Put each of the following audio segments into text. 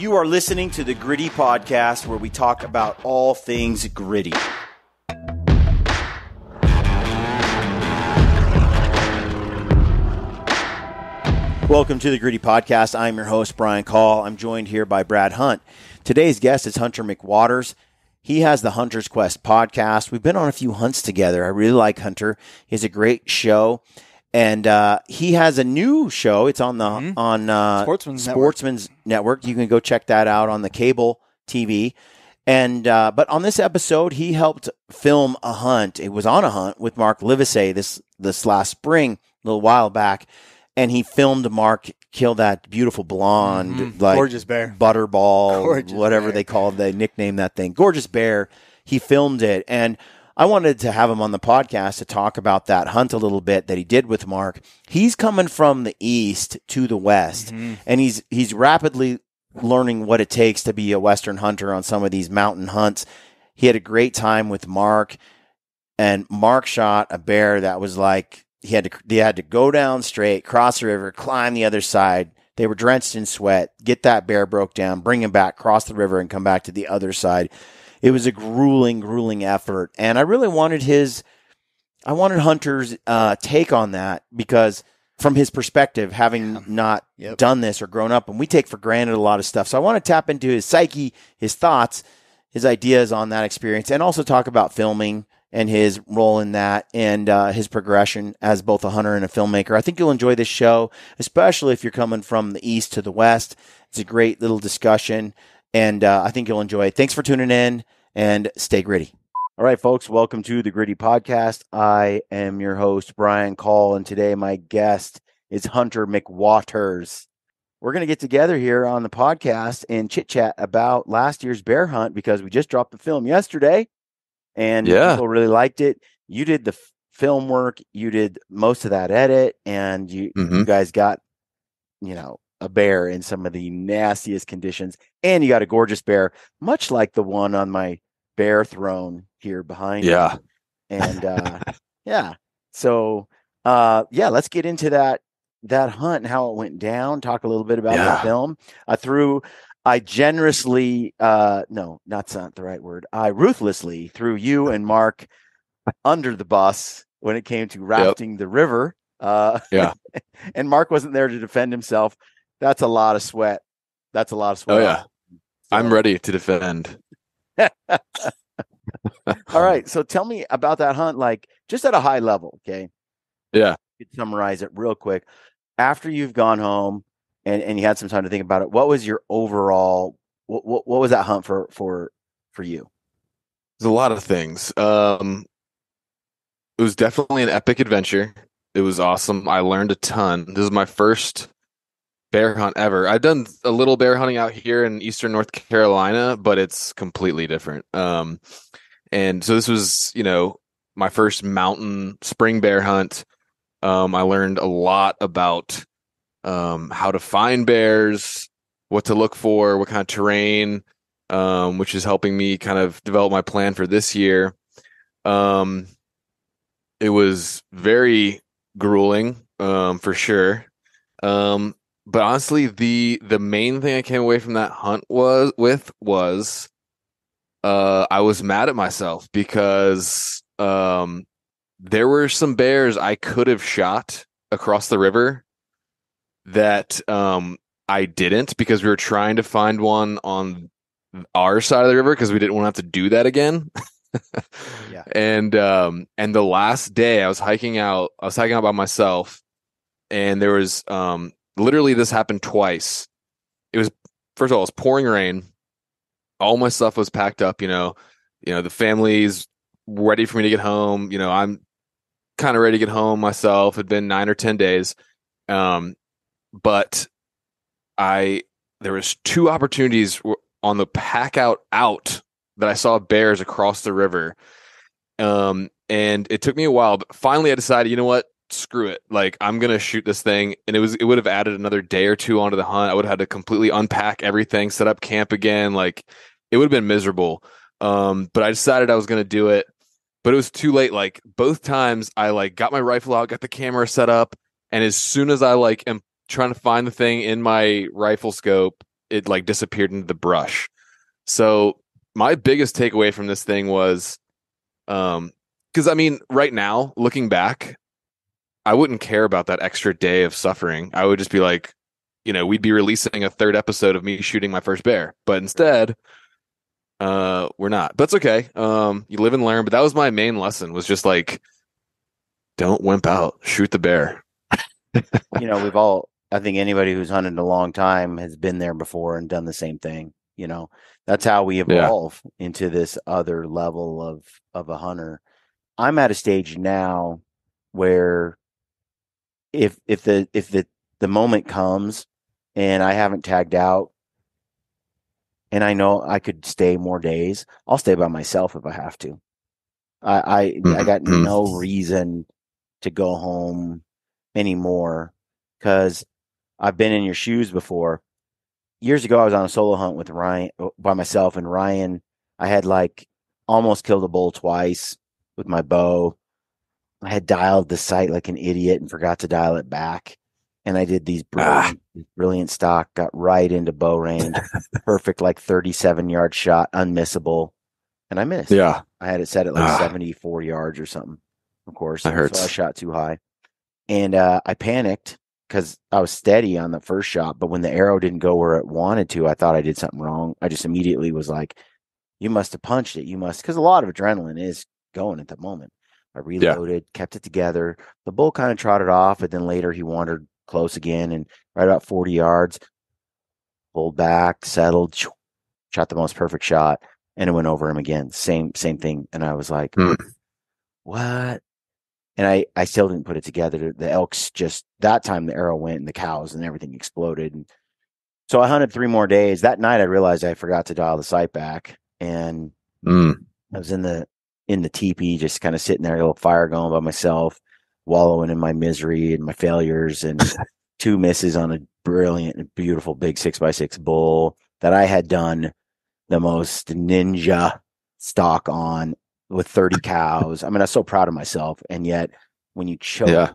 You are listening to the Gritty Podcast, where we talk about all things gritty. Welcome to the Gritty Podcast. I'm your host, Brian Call. I'm joined here by Brad Hunt. Today's guest is Hunter McWaters. He has the Hunter's Quest podcast. We've been on a few hunts together. I really like Hunter. He has a great show. And he has a new show. It's on the Sportsman's Network. You can go check that out on the cable TV. And but on this episode, he helped film a hunt. It was on a hunt with Mark Livesay this last spring, a little while back. And he filmed Mark kill that beautiful blonde, like gorgeous bear, butterball, gorgeous whatever bear. They called, they nicknamed that thing, gorgeous bear. He filmed it, and I wanted to have him on the podcast to talk about that hunt a little bit that he did with Mark. He's coming from the east to the west, and he's rapidly learning what it takes to be a Western hunter on some of these mountain hunts. He had a great time with Mark, and Mark shot a bear that was like, they had to go down straight, cross the river, climb the other side. They were drenched in sweat, get that bear broke down, bring him back, cross the river, and come back to the other side. It was a grueling effort. And I really wanted Hunter's take on that, because from his perspective, having not done this or grown up, and we take for granted a lot of stuff. So I want to tap into his psyche, his thoughts, his ideas on that experience, and also talk about filming and his role in that, and his progression as both a hunter and a filmmaker. I think you'll enjoy this show, especially if you're coming from the east to the west. It's a great little discussion, and I think you'll enjoy it. Thanks for tuning in, and stay gritty. All right, folks, welcome to the Gritty Podcast. I am your host, Brian Call, and today my guest is Hunter McWaters. We're going to get together here on the podcast and chit-chat about last year's bear hunt, because we just dropped the film yesterday. And people really liked it. You did the film work. You did most of that edit, and you guys got, a bear in some of the nastiest conditions, and you got a gorgeous bear, much like the one on my bear throne here behind me. And so let's get into that hunt and how it went down. Talk a little bit about the film. I generously, no, that's not the right word. I ruthlessly threw you and Mark under the bus when it came to rafting the river. And Mark wasn't there to defend himself. That's a lot of sweat. Oh, yeah. So, I'm ready to defend. All right. So tell me about that hunt, like just at a high level. Okay. Yeah. You could summarize it real quick. After you've gone home, and you had some time to think about it, what was your overall, what was that hunt for you? There's a lot of things. It was definitely an epic adventure. It was awesome. I learned a ton. This is my first bear hunt ever. I've done a little bear hunting out here in eastern North Carolina, but it's completely different. And so this was, my first mountain spring bear hunt. I learned a lot about how to find bears, what to look for, what kind of terrain, which is helping me kind of develop my plan for this year. It was very grueling, for sure. But honestly, the main thing I came away from that hunt was I was mad at myself, because there were some bears I could have shot across the river that I didn't, because we were trying to find one on our side of the river, because we didn't want to have to do that again. And the last day I was hiking out by myself, and there was literally, this happened twice. It was, first of all, it was pouring rain. All my stuff was packed up, the family's ready for me to get home. I'm kind of ready to get home myself. It'd been 9 or 10 days. But there was 2 opportunities on the pack out that I saw bears across the river. And it took me a while, but finally I decided, you know what? Screw it. Like, I'm going to shoot this thing. And it would have added another day or 2 onto the hunt. I would have had to completely unpack everything, set up camp again. Like, it would have been miserable. But I decided I was going to do it, but it was too late. Like, both times I got my rifle out, got the camera set up. And as soon as I am trying to find the thing in my rifle scope, it like disappeared into the brush. So my biggest takeaway from this thing was, because I mean, right now, looking back, I wouldn't care about that extra day of suffering. I would just be like, we'd be releasing a third episode of me shooting my first bear. But instead, we're not. But it's okay. You live and learn. But that was my main lesson, was just like, don't wimp out. Shoot the bear. I think anybody who's hunted a long time has been there before and done the same thing. That's how we evolve into this other level of a hunter. I'm at a stage now where if the moment comes and I haven't tagged out and I know I could stay more days, I'll stay by myself if I have to. I got no reason to go home anymore, because I've been in your shoes before. Years ago, I was on a solo hunt with Ryan by myself, and Ryan, I had like almost killed a bull twice with my bow. I had dialed the sight like an idiot and forgot to dial it back. And I did these brilliant stock, got right into bow range, perfect, like 37-yard shot, unmissable. And I missed. Yeah. I had it set at like 74 yards or something, of course. That hurts. So I shot too high. And I panicked because I was steady on the first shot. But when the arrow didn't go where it wanted to, I thought I did something wrong. I just immediately was like, you must have punched it. You must, because a lot of adrenaline is going at the moment. I reloaded, kept it together. The bull kind of trotted off, and then later he wandered close again, and right about 40 yards, pulled back, settled, shot the most perfect shot, and it went over him again. Same thing. And I was like, what? And I still didn't put it together. The elks just, that time the arrow went and the cows and everything exploded. And so I hunted 3 more days. That night I realized I forgot to dial the sight back, and I was in the teepee, just kind of sitting there, a little fire going by myself, wallowing in my misery and my failures, and 2 misses on a brilliant and beautiful big 6x6 bull that I had done the most ninja stalk on with 30 cows. I mean, I was so proud of myself. And yet when you choke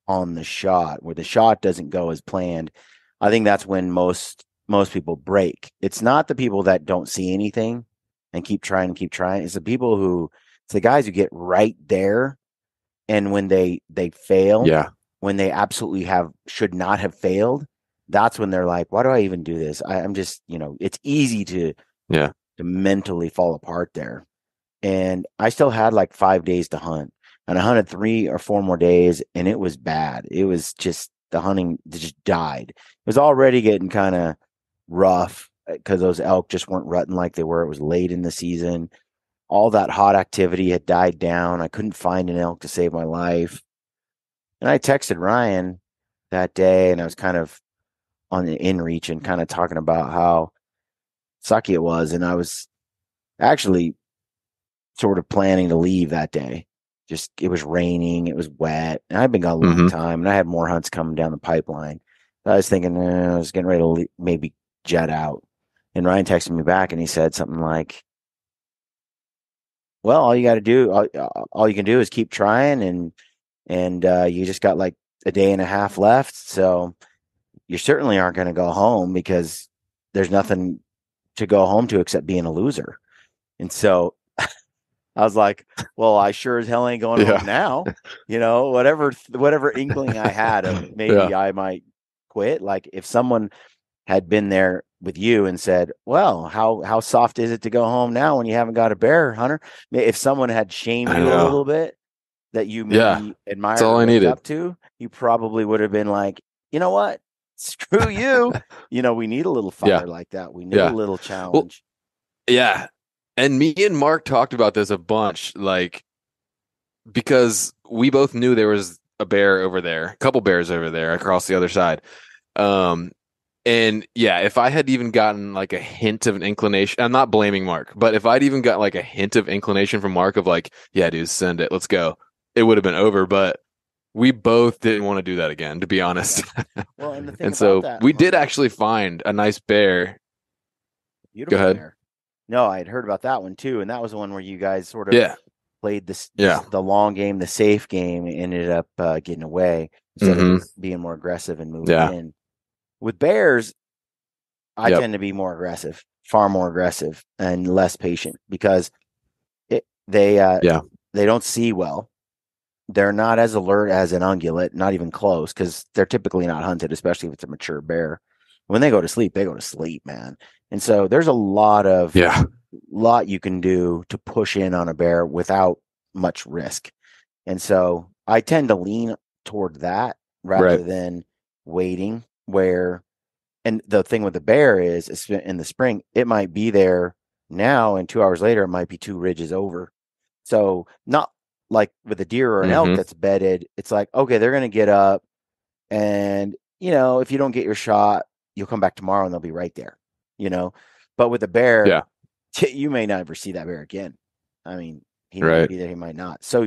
on the shot, where the shot doesn't go as planned, I think that's when most people break. It's not the people that don't see anything and keep trying. It's the people it's the guys who get right there. And when they fail, when they absolutely should not have failed, that's when they're like, why do I even do this? I'm just, it's easy to mentally fall apart there. And I still had like 5 days to hunt, and I hunted 3 or 4 more days, and it was bad. It was just, the hunting just died. It was already getting kind of rough because those elk just weren't rutting like they were. It was late in the season. All that hot activity had died down. I couldn't find an elk to save my life. And I texted Ryan that day, and I was kind of on the inReach and kind of talking about how sucky it was. And I was actually sort of planning to leave that day. Just, it was raining, it was wet, and I've been gone a long time, and I had more hunts coming down the pipeline. I was thinking, I was getting ready to maybe jet out. And Ryan texted me back, and he said something like, well, all you got to do, all you can do is keep trying, and you just got like a day and a half left, so you certainly aren't going to go home, because there's nothing to go home to except being a loser. And so I was like, well, I sure as hell ain't going home now. Whatever inkling I had of maybe I might quit. Like, if someone had been there with you and said, well, how soft is it to go home now when you haven't got a bear, Hunter? If someone had shamed you a little bit that you maybe admired or looked up to, you probably would have been like, you know what? Screw you. We need a little fire like that. We need a little challenge. Well, and me and Mark talked about this a bunch, like, because we both knew there was a bear over there, a couple bears over there across the other side. And if I had even gotten like a hint of an inclination, I'm not blaming Mark, but if I'd even got like a hint of inclination from Mark of like, yeah, dude, send it, let's go, it would have been over. But we both didn't want to do that again, to be honest. Well, and the thing and so that, we did actually find a nice bear. Beautiful Go ahead. bear. No, I had heard about that one too, and that was the one where you guys sort of played the long game, the safe game, and ended up getting away instead of being more aggressive and moving in. With bears, I tend to be more aggressive, far more aggressive and less patient because they don't see well. They're not as alert as an ungulate, not even close, because they're typically not hunted, especially if it's a mature bear. When they go to sleep, man. And so there's a lot you can do to push in on a bear without much risk. And so I tend to lean toward that rather than waiting and the thing with the bear is in the spring, it might be there now and 2 hours later, it might be 2 ridges over. So not like with a deer or an elk that's bedded, it's like, okay, they're going to get up and, if you don't get your shot, you'll come back tomorrow and they'll be right there, but with a bear, you may never see that bear again. I mean, he might be there, he might not. So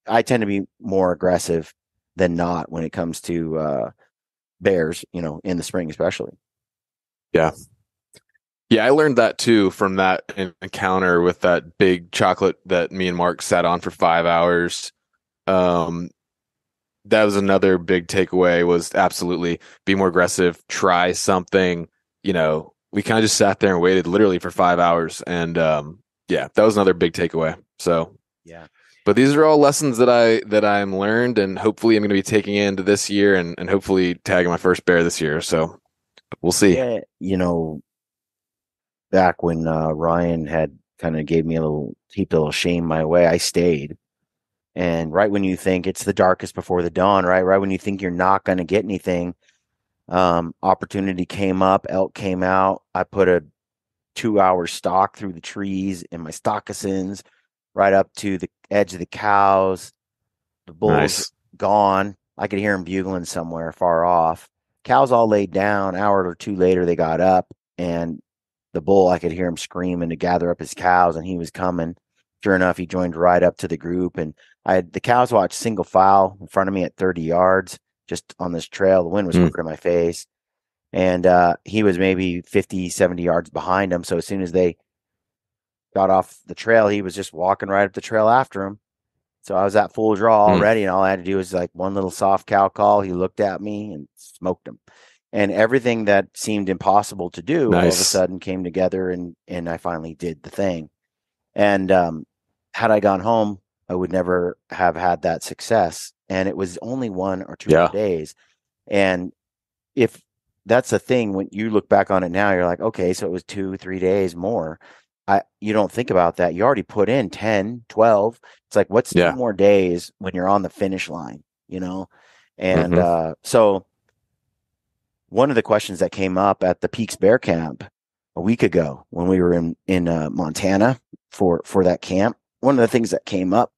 I tend to be more aggressive than not when it comes to, bears, in the spring, especially. Yeah. Yeah, I learned that too from that encounter with that big chocolate that me and Mark sat on for 5 hours. That was another big takeaway, was absolutely be more aggressive, try something. We kind of just sat there and waited literally for 5 hours. And that was another big takeaway. So yeah. But these are all lessons that I'm learned, and hopefully I'm going to be taking into this year and hopefully tagging my first bear this year. So we'll see. Yeah, back when Ryan had kind of gave me heaped a little shame my way, I stayed. And right when you think it's the darkest before the dawn, right when you think you're not going to get anything, opportunity came up, elk came out. I put a 2-hour stalk through the trees in my stockisons, right up to the edge of the cows. The bull's gone. I could hear him bugling somewhere far off. Cows all laid down. An hour or two later, they got up, and the bull, I could hear him screaming to gather up his cows, and he was coming. Sure enough, he joined right up to the group, and I had the cows watched single file in front of me at 30 yards, just on this trail. The wind was hurting my face, and he was maybe 50, 70 yards behind him. So as soon as they got off the trail, he was just walking right up the trail after him. So I was at full draw already, and all I had to do was like one little soft cow call. He looked at me and smoked him. And everything that seemed impossible to do all of a sudden came together, and I finally did the thing. And had I gone home, I would never have had that success. And it was only 1 or 2 more days. And if that's the thing, when you look back on it now, you're like, okay, so it was 2-3 days more. You don't think about that. You already put in 10, 12. It's like, what's 2 more days when you're on the finish line, And so one of the questions that came up at the Peaks Bear Camp a week ago when we were in Montana for that camp, one of the things that came up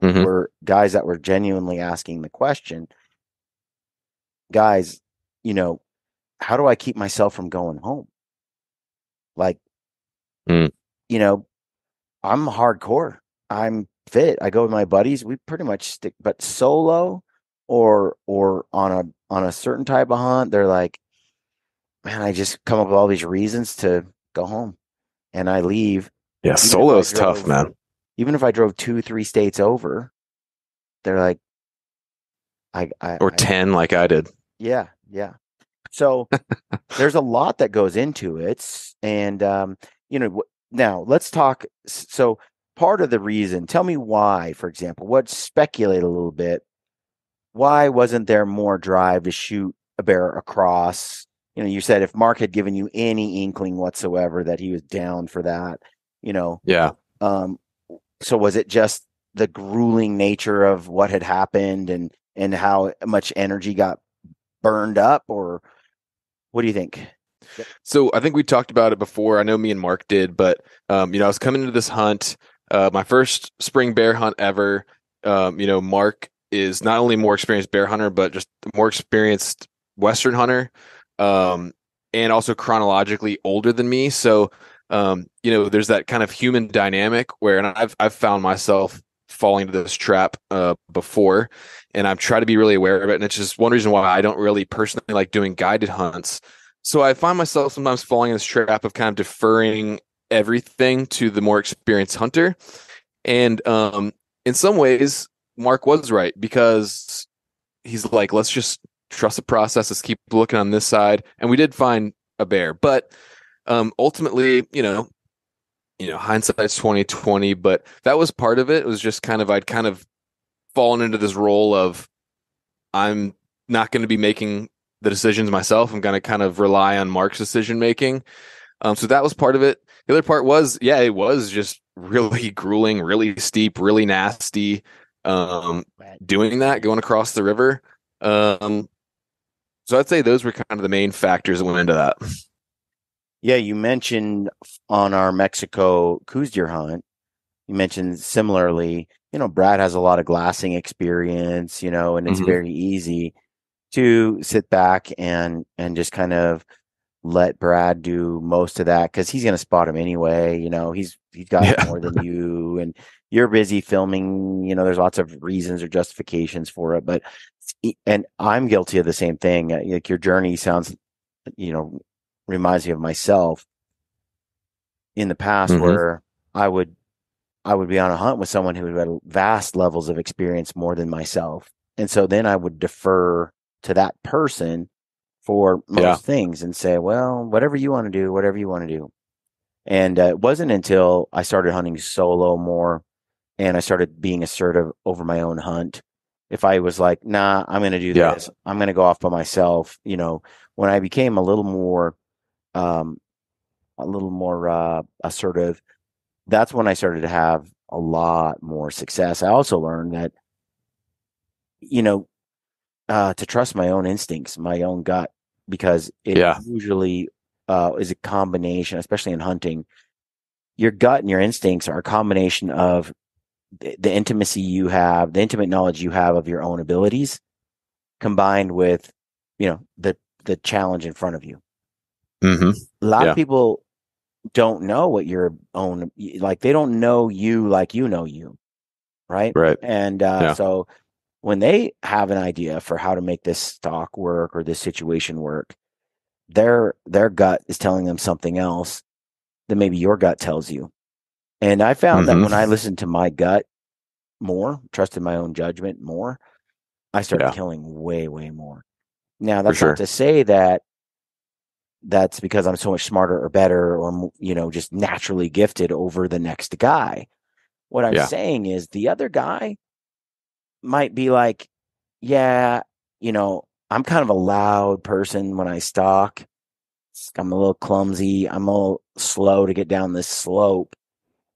were guys that were genuinely asking the question, guys, how do I keep myself from going home? Like, I'm hardcore. I'm fit. I go with my buddies. We pretty much stick, but solo or on a certain type of hunt, they're like, man, I just come up with all these reasons to go home, and I leave. Yeah, solo is tough, man. Even if I drove 2-3 states over, they're like, or 10 like I did. Yeah. So there's a lot that goes into it, and now let's talk. So part of the reason, tell me why, for example, speculate a little bit. Why wasn't there more drive to shoot a bear across? You said if Mark had given you any inkling whatsoever that he was down for that, Yeah. So was it just the grueling nature of what had happened and how much energy got burned up, or what do you think? So I think we talked about it before. I know me and Mark did, but I was coming into this hunt, my first spring bear hunt ever. Mark is not only more experienced bear hunter, but just more experienced Western hunter, and also chronologically older than me. So, there's that kind of human dynamic where, and I've found myself falling into this trap before, and I've tried to be really aware of it. And it's just one reason why I don't really personally like doing guided hunts. So I find myself sometimes falling in this trap of kind of deferring everything to the more experienced hunter. And in some ways, Mark was right, because he's like, let's just trust the process. Let's keep looking on this side. And we did find a bear. But ultimately, hindsight's 2020, but that was part of it. It was just kind of, I'd kind of fallen into this role of, I'm not going to be making the decisions myself. I'm going to kind of rely on Mark's decision making. So that was part of it. The other part was, it was just really grueling, really steep, really nasty. Doing that, going across the river. So I'd say those were kind of the main factors that went into that. Yeah, you mentioned on our Mexico Coos deer hunt, you mentioned similarly, Brad has a lot of glassing experience, and it's very easy to sit back and just kind of let Brad do most of that because he's going to spot him anyway. He's got more than you, and you're busy filming. There's lots of reasons or justifications for it, and I'm guilty of the same thing. Like your journey sounds, reminds me of myself in the past where I would be on a hunt with someone who had vast levels of experience more than myself. And so then I would defer to that person for most things and say, well, whatever you want to do. And it wasn't until I started hunting solo more and I started being assertive over my own hunt. If I was like, nah, I'm going to do this, I'm going to go off by myself. When I became a little more assertive, that's when I started to have a lot more success. I also learned that, to trust my own instincts, my own gut, because it usually is a combination, especially in hunting. Your gut and your instincts are a combination of the intimacy you have, the intimate knowledge you have of your own abilities, combined with, the challenge in front of you. A lot of people don't know what your own, like they don't know you like you know you, right? And so when they have an idea for how to make this stock work or this situation work, their gut is telling them something else than maybe your gut tells you. And I found that when I listened to my gut more, trusted my own judgment more, I started killing way, way more. Now, that's not to say that that's because I'm so much smarter or better or, just naturally gifted over the next guy. What I'm saying is the other guy might be like, I'm kind of a loud person when I stalk. I'm a little clumsy. I'm a little slow to get down this slope.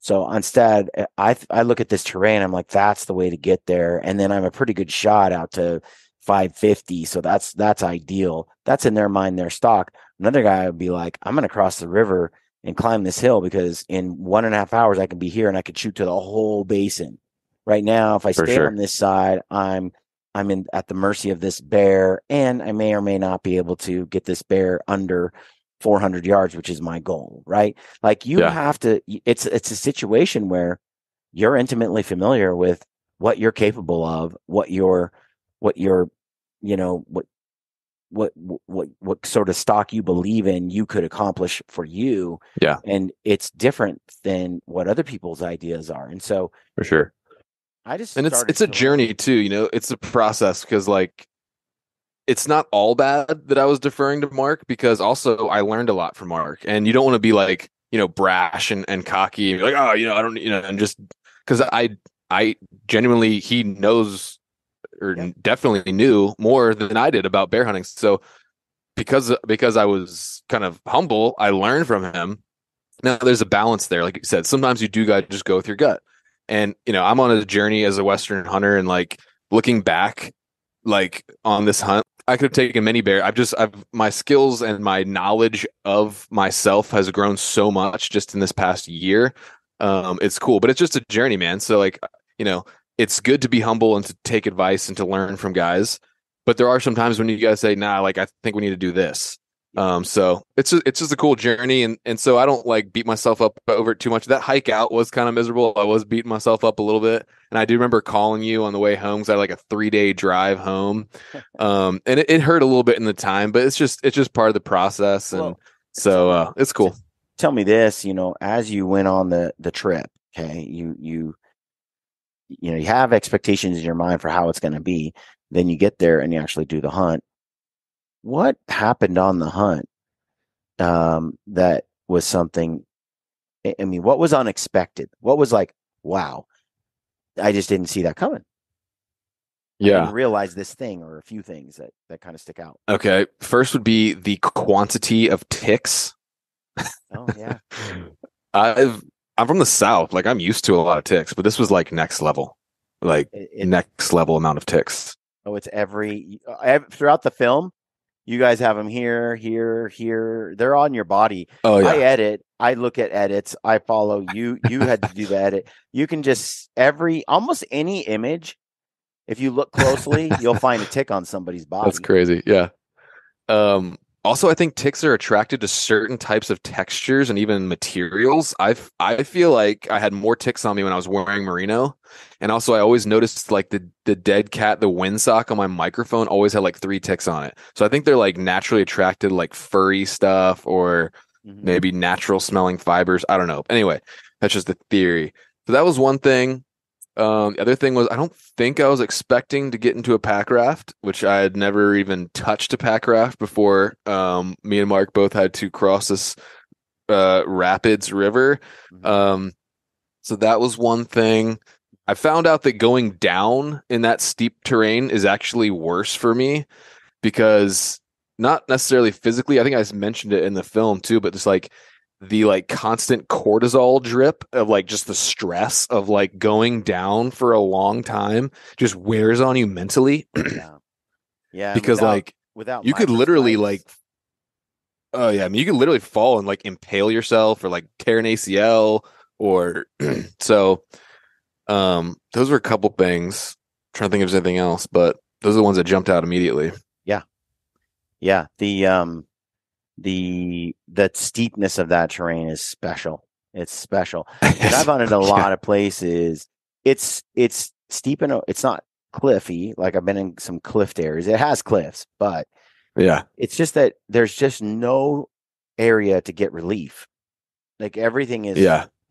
So instead, I look at this terrain. I'm like, that's the way to get there. And then I'm a pretty good shot out to 550. So that's ideal. That's in their mind, their stock. Another guy would be like, I'm going to cross the river and climb this hill because in 1.5 hours I can be here and I could shoot to the whole basin. Right now, if I stay on this side, I'm at the mercy of this bear, and I may or may not be able to get this bear under 400 yards, which is my goal, right? Like you have to, it's a situation where you're intimately familiar with what you're capable of, what sort of stock you believe in you could accomplish for you. And it's different than what other people's ideas are. And so for sure. It's a journey too, it's a process because like it's not all bad that I was deferring to Mark because also I learned a lot from Mark, and you don't want to be like, brash and cocky and be like, oh, I don't, and just because I genuinely, he knows or definitely knew more than I did about bear hunting. So because I was kind of humble, I learned from him. Now there's a balance there. Like you said, sometimes you do got to just go with your gut. And, I'm on a journey as a Western hunter, and like looking back, like on this hunt, I could have taken many bear. My skills and my knowledge of myself has grown so much just in this past year. It's cool, but it's just a journey, man. So like, it's good to be humble and to take advice and to learn from guys. But there are some times when you guys say, nah, like I think we need to do this. So it's just a cool journey, and so I don't like beat myself up over it too much. That hike out was kind of miserable. I was beating myself up a little bit, and I do remember calling you on the way home because I had like a 3-day drive home, and it hurt a little bit in the time, but it's just part of the process, and it's cool. Tell me this, as you went on the trip, okay, you have expectations in your mind for how it's going to be. Then you get there and you actually do the hunt. What happened on the hunt that was something. I mean, what was unexpected? What was like, wow, I just didn't see that coming. I didn't realize this thing or a few things that kind of stick out. Okay. First would be the quantity of ticks. Oh yeah. I'm from the South. Like, I'm used to a lot of ticks, but this was like next level, like next level amount of ticks. Oh, it's every throughout the film. You guys have them here, here, here. They're on your body. Oh yeah. I edit. I look at edits. I follow you. You had to do the edit. You can just almost any image. If you look closely, you'll find a tick on somebody's body. That's crazy. Yeah. Also, I think ticks are attracted to certain types of textures and even materials. I feel like I had more ticks on me when I was wearing merino, and also I always noticed like the dead cat, the windsock on my microphone always had like 3 ticks on it. So I think they're like naturally attracted to like furry stuff or maybe natural smelling fibers. I don't know. Anyway, that's just a theory. So that was one thing. The other thing was I don't think I was expecting to get into a pack raft, which I had never even touched a pack raft before. Me and Mark both had to cross this rapids river. So that was one thing. I found out that going down in that steep terrain is actually worse for me because not necessarily physically. I think I mentioned it in the film too, but just like the like constant cortisol drip of like just the stress of like going down for a long time just wears on you mentally. Yeah. Because without you could literally like, oh yeah, I mean you could literally fall and like impale yourself or like tear an ACL or so. Those were a couple things. I'm trying to think if there's anything else, but those are the ones that jumped out immediately. Yeah. The steepness of that terrain is special. It's special. And I've hunted a lot of places. It's steep and it's not cliffy. Like I've been in some cliff areas. It has cliffs, but it's just that there's just no area to get relief. Like everything is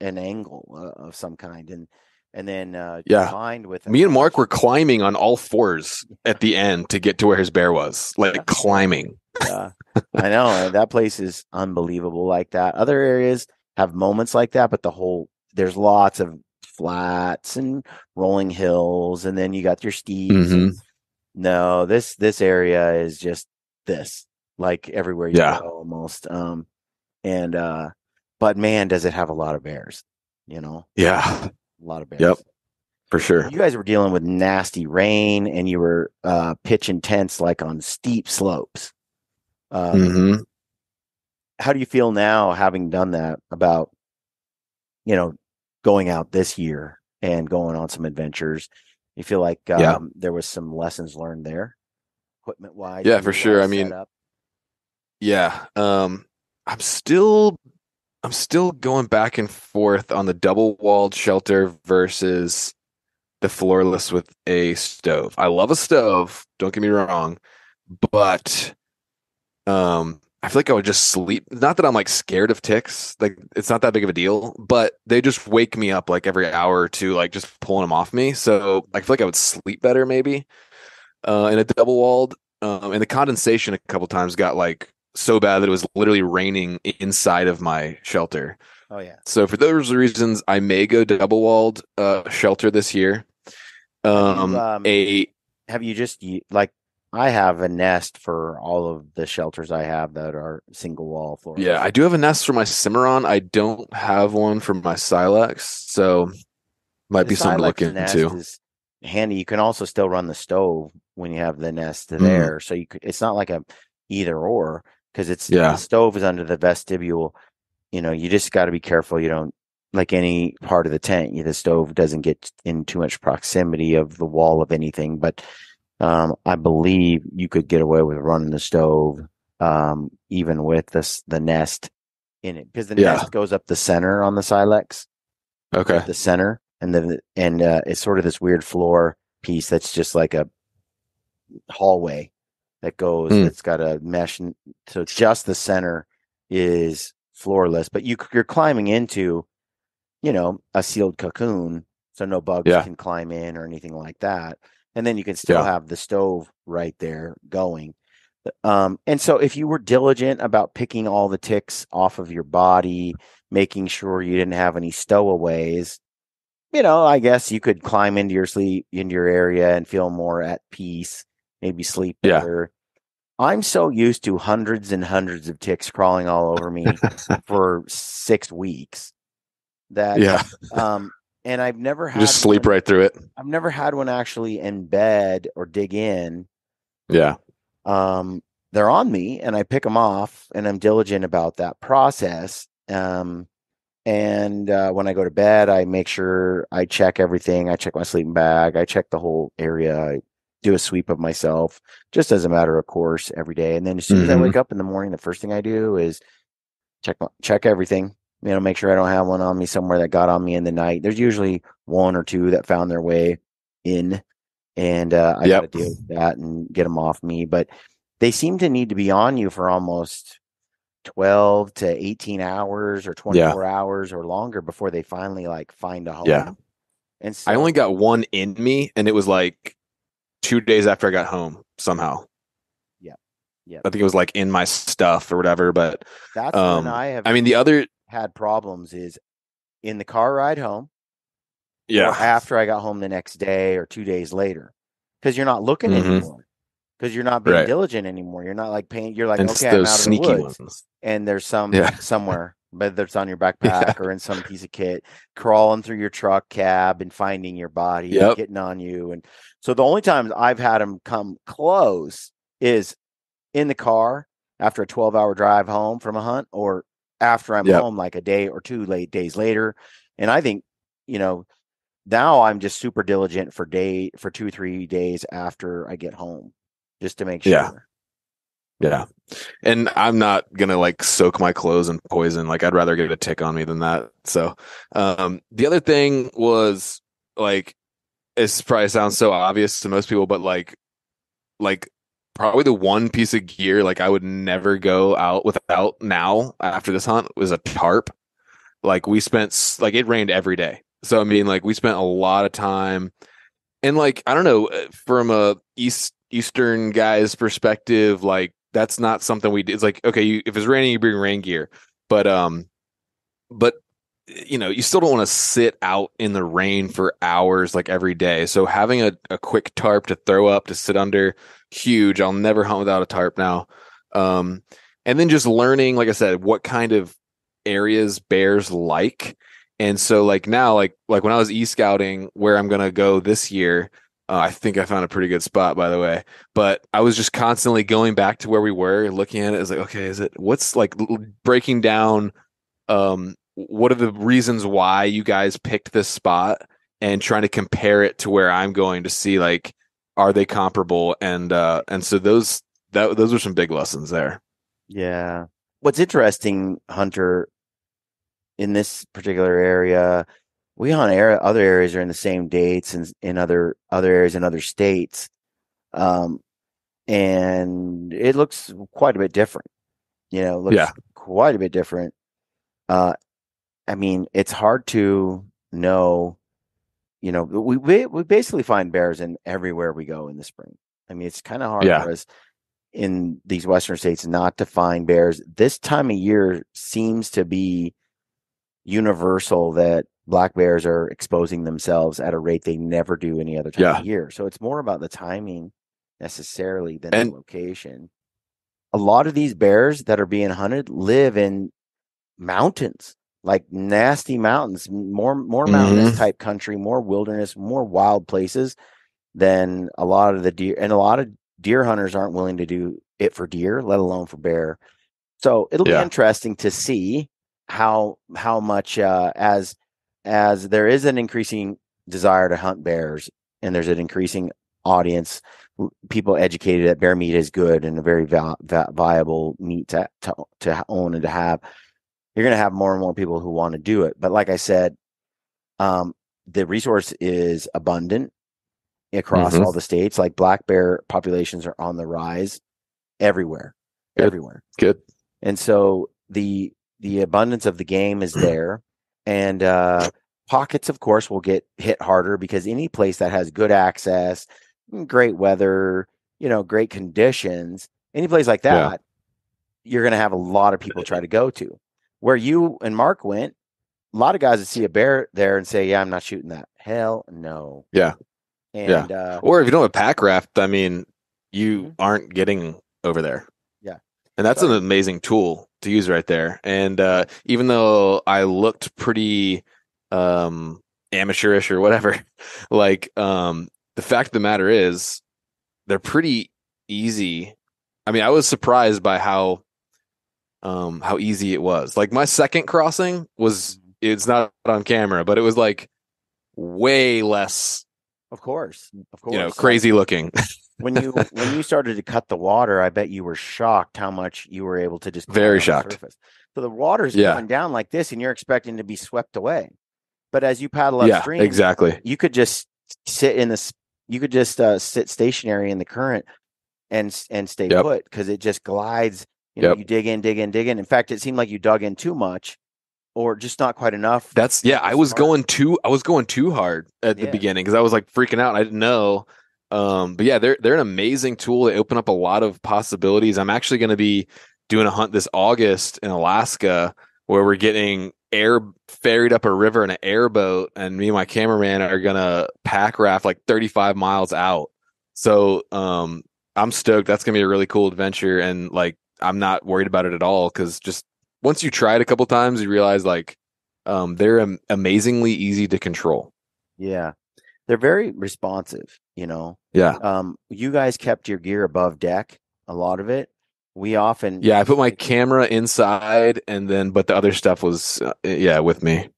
an angle of some kind, and then combined with me and Mark were climbing on all fours at the end to get to where his bear was, like climbing. Yeah, I know that place is unbelievable like that. Other areas have moments like that, but there's lots of flats and rolling hills, and then you got your steeps. No, this area is just this, like everywhere you go almost. But man, does it have a lot of bears, a lot of bears. Yep, for sure. You guys were dealing with nasty rain, and you were pitching tents like on steep slopes. How do you feel now, having done that, about going out this year and going on some adventures? You feel like there was some lessons learned there, equipment wise? Yeah, for sure. I mean, I'm still going back and forth on the double walled shelter versus the floorless with a stove. I love a stove, don't get me wrong, but I feel like I would just sleep. Not that I'm like scared of ticks, like it's not that big of a deal, but they just wake me up like every hour or two, like just pulling them off me. So I feel like I would sleep better maybe in a double walled. And the condensation a couple times got like so bad that it was literally raining inside of my shelter. Oh yeah. So for those reasons, I may go double walled shelter this year. Have you just like? I have a nest for all of the shelters I have that are single wall floor. Yeah, I do have a nest for my Cimarron. I don't have one for my Silex, so might be something to look into. Is handy. You can also still run the stove when you have the nest there, so it's not like a either or, because the stove is under the vestibule. You just got to be careful you don't, like any part of the tent, the stove doesn't get in too much proximity of the wall of anything, but I believe you could get away with running the stove, even with the nest in it, because the nest goes up the center on the Silex. Okay. The center, and it's sort of this weird floor piece that's just like a hallway that goes. It's got a mesh, so just the center is floorless, but you're climbing into, a sealed cocoon, so no bugs can climb in or anything like that. And then you can still have the stove right there going. And so if you were diligent about picking all the ticks off of your body, making sure you didn't have any stowaways, I guess you could climb into your area and feel more at peace, maybe sleep Yeah. better. I'm so used to hundreds and hundreds of ticks crawling all over me for 6 weeks that, Yeah. and I've never You had just sleep one, right through it. I've never had one actually embed or dig in. Yeah. They're on me and I pick them off and I'm diligent about that process. And when I go to bed, I make sure I check everything. I check my sleeping bag. I check the whole area. I do a sweep of myself just as a matter of course every day. And then as soon as I wake up in the morning, the first thing I do is check everything, make sure I don't have one on me somewhere that got on me in the night. There's usually one or two that found their way in, and I got to deal with that and get them off me. But they seem to need to be on you for almost 12 to 18 hours or 24 hours or longer before they finally find a home. Yeah. And so I only got one in me, and it was 2 days after I got home somehow. Yeah. I think it was in my stuff or whatever, but that's when I have the other had problems is in the car ride home. Yeah. Or after I got home the next day or 2 days later. Because you're not looking anymore. Because you're not being diligent anymore. You're not paying. You're like, and okay, those I'm out of the sneaky woods. ones. And there's somewhere, whether it's on your backpack or in some piece of kit, crawling through your truck cab and finding your body and getting on you. And so the only times I've had them come close is in the car after a 12-hour drive home from a hunt, or after I'm home a day or 2 days later. And I think, now I'm just super diligent for 2-3 days after I get home, just to make sure. Yeah. And I'm not gonna soak my clothes in poison. I'd rather get a tick on me than that. So the other thing was this probably sounds so obvious to most people, but like probably the one piece of gear I would never go out without now after this hunt was a tarp. We spent it rained every day. So we spent a lot of time, and I don't know, from a Eastern guy's perspective, that's not something we did. It's okay, if it's raining, you bring rain gear, but you still don't want to sit out in the rain for hours every day. So having a quick tarp to throw up to sit under, huge. I'll never hunt without a tarp now. And then just learning, like I said, what kind of areas bears like. And so now, when I was e-scouting where I'm going to go this year, I think I found a pretty good spot, by the way, but I was just constantly going back to where we were, looking at it as okay, what's breaking down, what are the reasons why you guys picked this spot, and trying to compare it to where I'm going to see are they comparable, and so those were some big lessons there. Yeah. What's interesting, Hunter, in this particular area, we hunt other areas are in the same dates and in other areas in other states, and it looks quite a bit different. Quite a bit different. It's hard to know. We basically find bears in everywhere we go in the spring. It's kind of hard for us in these Western states not to find bears. This time of year seems to be universal that black bears are exposing themselves at a rate they never do any other time of year. So it's more about the timing necessarily than the location. A lot of these bears that are being hunted live in mountains, nasty mountains, more mountainous type country, more wilderness, more wild places than a lot of the deer. And a lot of deer hunters aren't willing to do it for deer, let alone for bear. So it'll be interesting to see how much as there is an increasing desire to hunt bears, and there's an increasing audience, people educated that bear meat is good and a very viable meat to own and to have. You're going to have more and more people who want to do it. But like I said, the resource is abundant across all the states. Black bear populations are on the rise everywhere. Good. And so the abundance of the game is there, and pockets, of course, will get hit harder because any place that has good access, great weather, great conditions any place like that, you're going to have a lot of people try to go to. Where you and Mark went, a lot of guys would see a bear there and say, yeah, I'm not shooting that. Hell no. Yeah. And, or if you don't have a pack raft, I mean, you aren't getting over there. Yeah. And that's an amazing tool to use right there. And even though I looked pretty amateurish or whatever, like the fact of the matter is they're pretty easy. I mean, I was surprised by how easy it was. Like my second crossing was, it's not on camera, but it was like way less, of course, crazy looking. when you started to cut the water, I bet you were shocked how much you were able to just very shocked. So the water's going down like this, and you're expecting to be swept away. But as you paddle upstream, exactly, you could just sit in this. You could just sit stationary in the current and stay put, because it just glides. You dig in. In fact, it seemed like you dug in too much, or just not quite enough. I was going too hard at the beginning because I was like freaking out. I didn't know. But yeah, they're an amazing tool. They open up a lot of possibilities. I'm actually going to be doing a hunt this August in Alaska where we're getting air ferried up a river in an airboat, and me and my cameraman are going to pack raft like 35 miles out. So I'm stoked. That's going to be a really cool adventure, and like I'm not worried about it at all, because just once you try it a couple times, you realize like they're amazingly easy to control. Yeah. They're very responsive, Yeah. You guys kept your gear above deck, a lot of it. We often. Yeah, I put my camera inside, but the other stuff was, with me.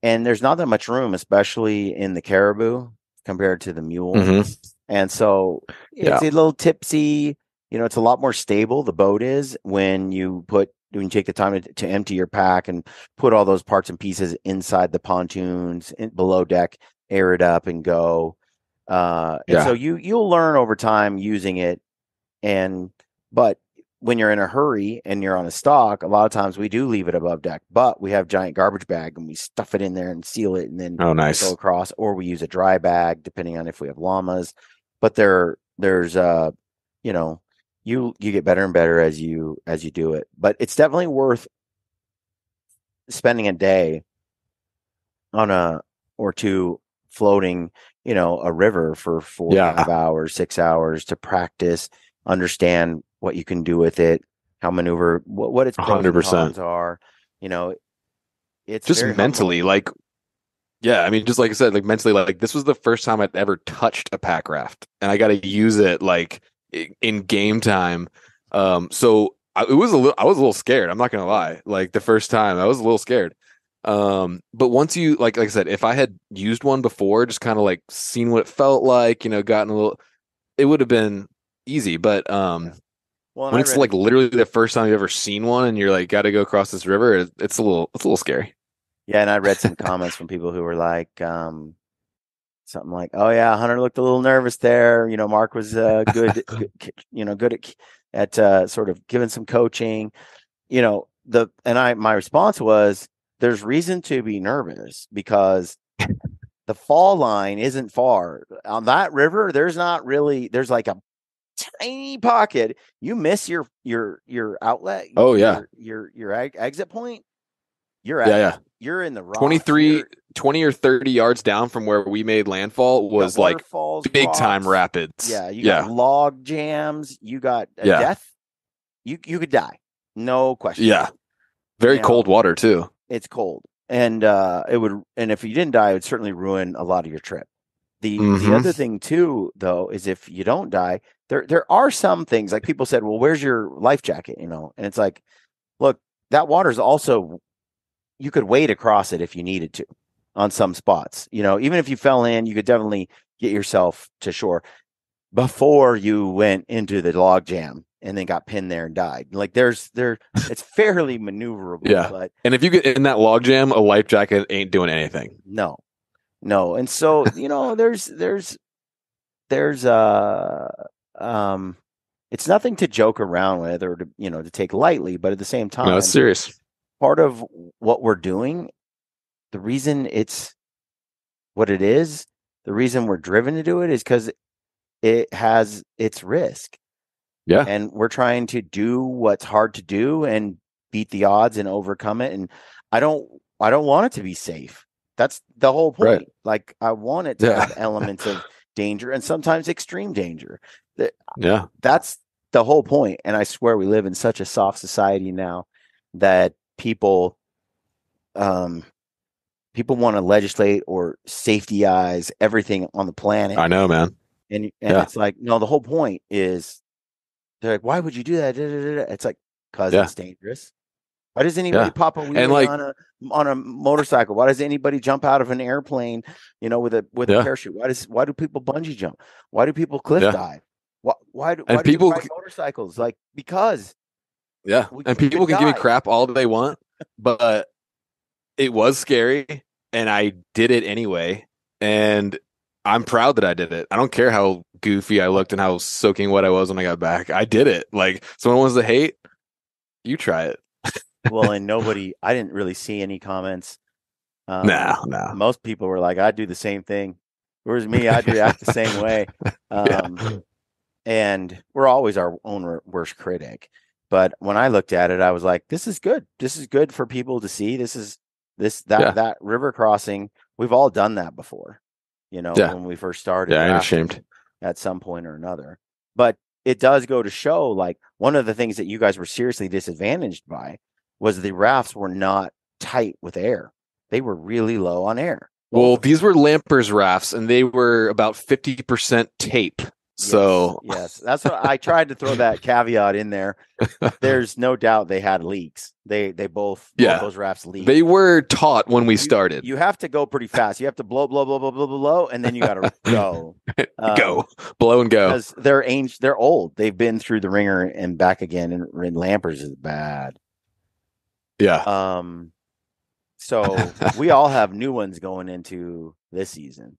And there's not that much room, especially in the Caribou compared to the mule. Mm-hmm. And so it's a little tipsy, it's a lot more stable. The boat is when you take the time to empty your pack and put all those parts and pieces inside the pontoons below deck, air it up and go. And so you'll learn over time using it. But when you're in a hurry and you're on a stock, a lot of times we do leave it above deck, but we have giant garbage bag and we stuff it in there and seal it, and then go across, or we use a dry bag depending on if we have llamas. But there's you get better and better as you do it. But it's definitely worth spending a day or two floating, a river for 4 or 5 hours, 6 hours to practice, understand what you can do with it, how maneuver, what its pros and cons are. It's just mentally humbling. I mean, just like I said, like mentally, like this was the first time I'd ever touched a pack raft, and I got to use it like in game time. So I was a little scared. I'm not gonna lie. Like the first time, I was a little scared. But once you like I said, if I had used one before, just kind of like seen what it felt like, gotten a little, it would have been easy. But when it's like literally the first time you've ever seen one, and you're like got to go across this river, it's a little scary. Yeah, and I read some comments from people who were like, something like, "Oh yeah, Hunter looked a little nervous there. Mark was good, good at sort of giving some coaching." My response was, there's reason to be nervous because the fall line isn't far on that river. There's like a tiny pocket. You miss your outlet. Oh yeah, your exit point. You're in the rock. 20 or 30 yards down from where we made landfall was like big time rapids. Yeah, you got log jams. You got death. You could die, no question. Yeah, very cold water too. It's cold, and and if you didn't die, it would certainly ruin a lot of your trip. The other thing too, though, is if you don't die, there are some things like people said, well, where's your life jacket? And it's like, look, that water's also, you could wade across it if you needed to on some spots. Even if you fell in, you could definitely get yourself to shore before you went into the log jam and then got pinned there and died. Like it's fairly maneuverable. Yeah. And if you get in that log jam, a life jacket ain't doing anything. No. And so, it's nothing to joke around with or to take lightly, but at the same time, no, it's serious. Part of what we're doing, the reason it's what it is, the reason we're driven to do it is because it has its risk. Yeah. And we're trying to do what's hard to do and beat the odds and overcome it. And I don't want it to be safe. That's the whole point. Right. Like, I want it to have elements of danger and sometimes extreme danger. Yeah. That's the whole point. And I swear we live in such a soft society now that people want to legislate or safetyize everything on the planet. I know, man. And it's like, no, the whole point is, they're like, why would you do that? It's like, because it's dangerous. Why does anybody pop a wheelie on a motorcycle? Why does anybody jump out of an airplane, with a parachute? Why do people bungee jump? Why do people cliff dive? Why do people ride motorcycles? Like, because. Yeah. And people can give me crap all they want, but it was scary and I did it anyway. And I'm proud that I did it. I don't care how goofy I looked and how soaking wet I was when I got back. I did it. Like, someone wants to hate, you try it. Well, and I didn't really see any comments. No. Most people were like, I'd do the same thing. Whereas me, I'd react the same way. And we're always our own worst critic. But when I looked at it, I was like, this is good. This is good for people to see. That river crossing. We've all done that before, when we first started. Yeah, I ain't ashamed. At some point or another. But it does go to show, like, one of the things that you guys were seriously disadvantaged by was the rafts were not tight with air. They were really low on air. Well, these were Lampers rafts, and they were about 50% tape. So yes, that's what I tried to throw that caveat in there. There's no doubt they had leaks. They both those rafts leaked. They were taut when we started. You have to go pretty fast. You have to blow, and then you got to go. Blow and go. Because they're old. They've been through the ringer and back again, and Lampers is bad. Yeah. So we all have new ones going into this season.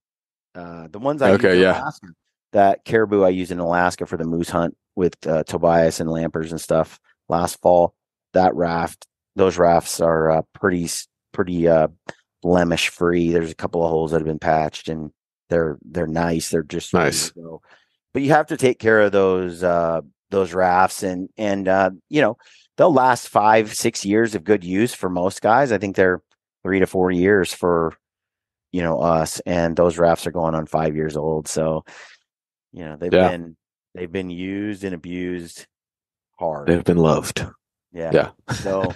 The ones I use in Alaska, that Caribou I used in Alaska for the moose hunt with Tobias and Lampers and stuff last fall. Those rafts are pretty blemish free. There's a couple of holes that have been patched, and they're nice. They're just nice. But you have to take care of those rafts, and they'll last 5-6 years of good use for most guys. I think they're 3 to 4 years for us, and those rafts are going on 5 years old. So they've been used and abused hard. They've been loved. Yeah. So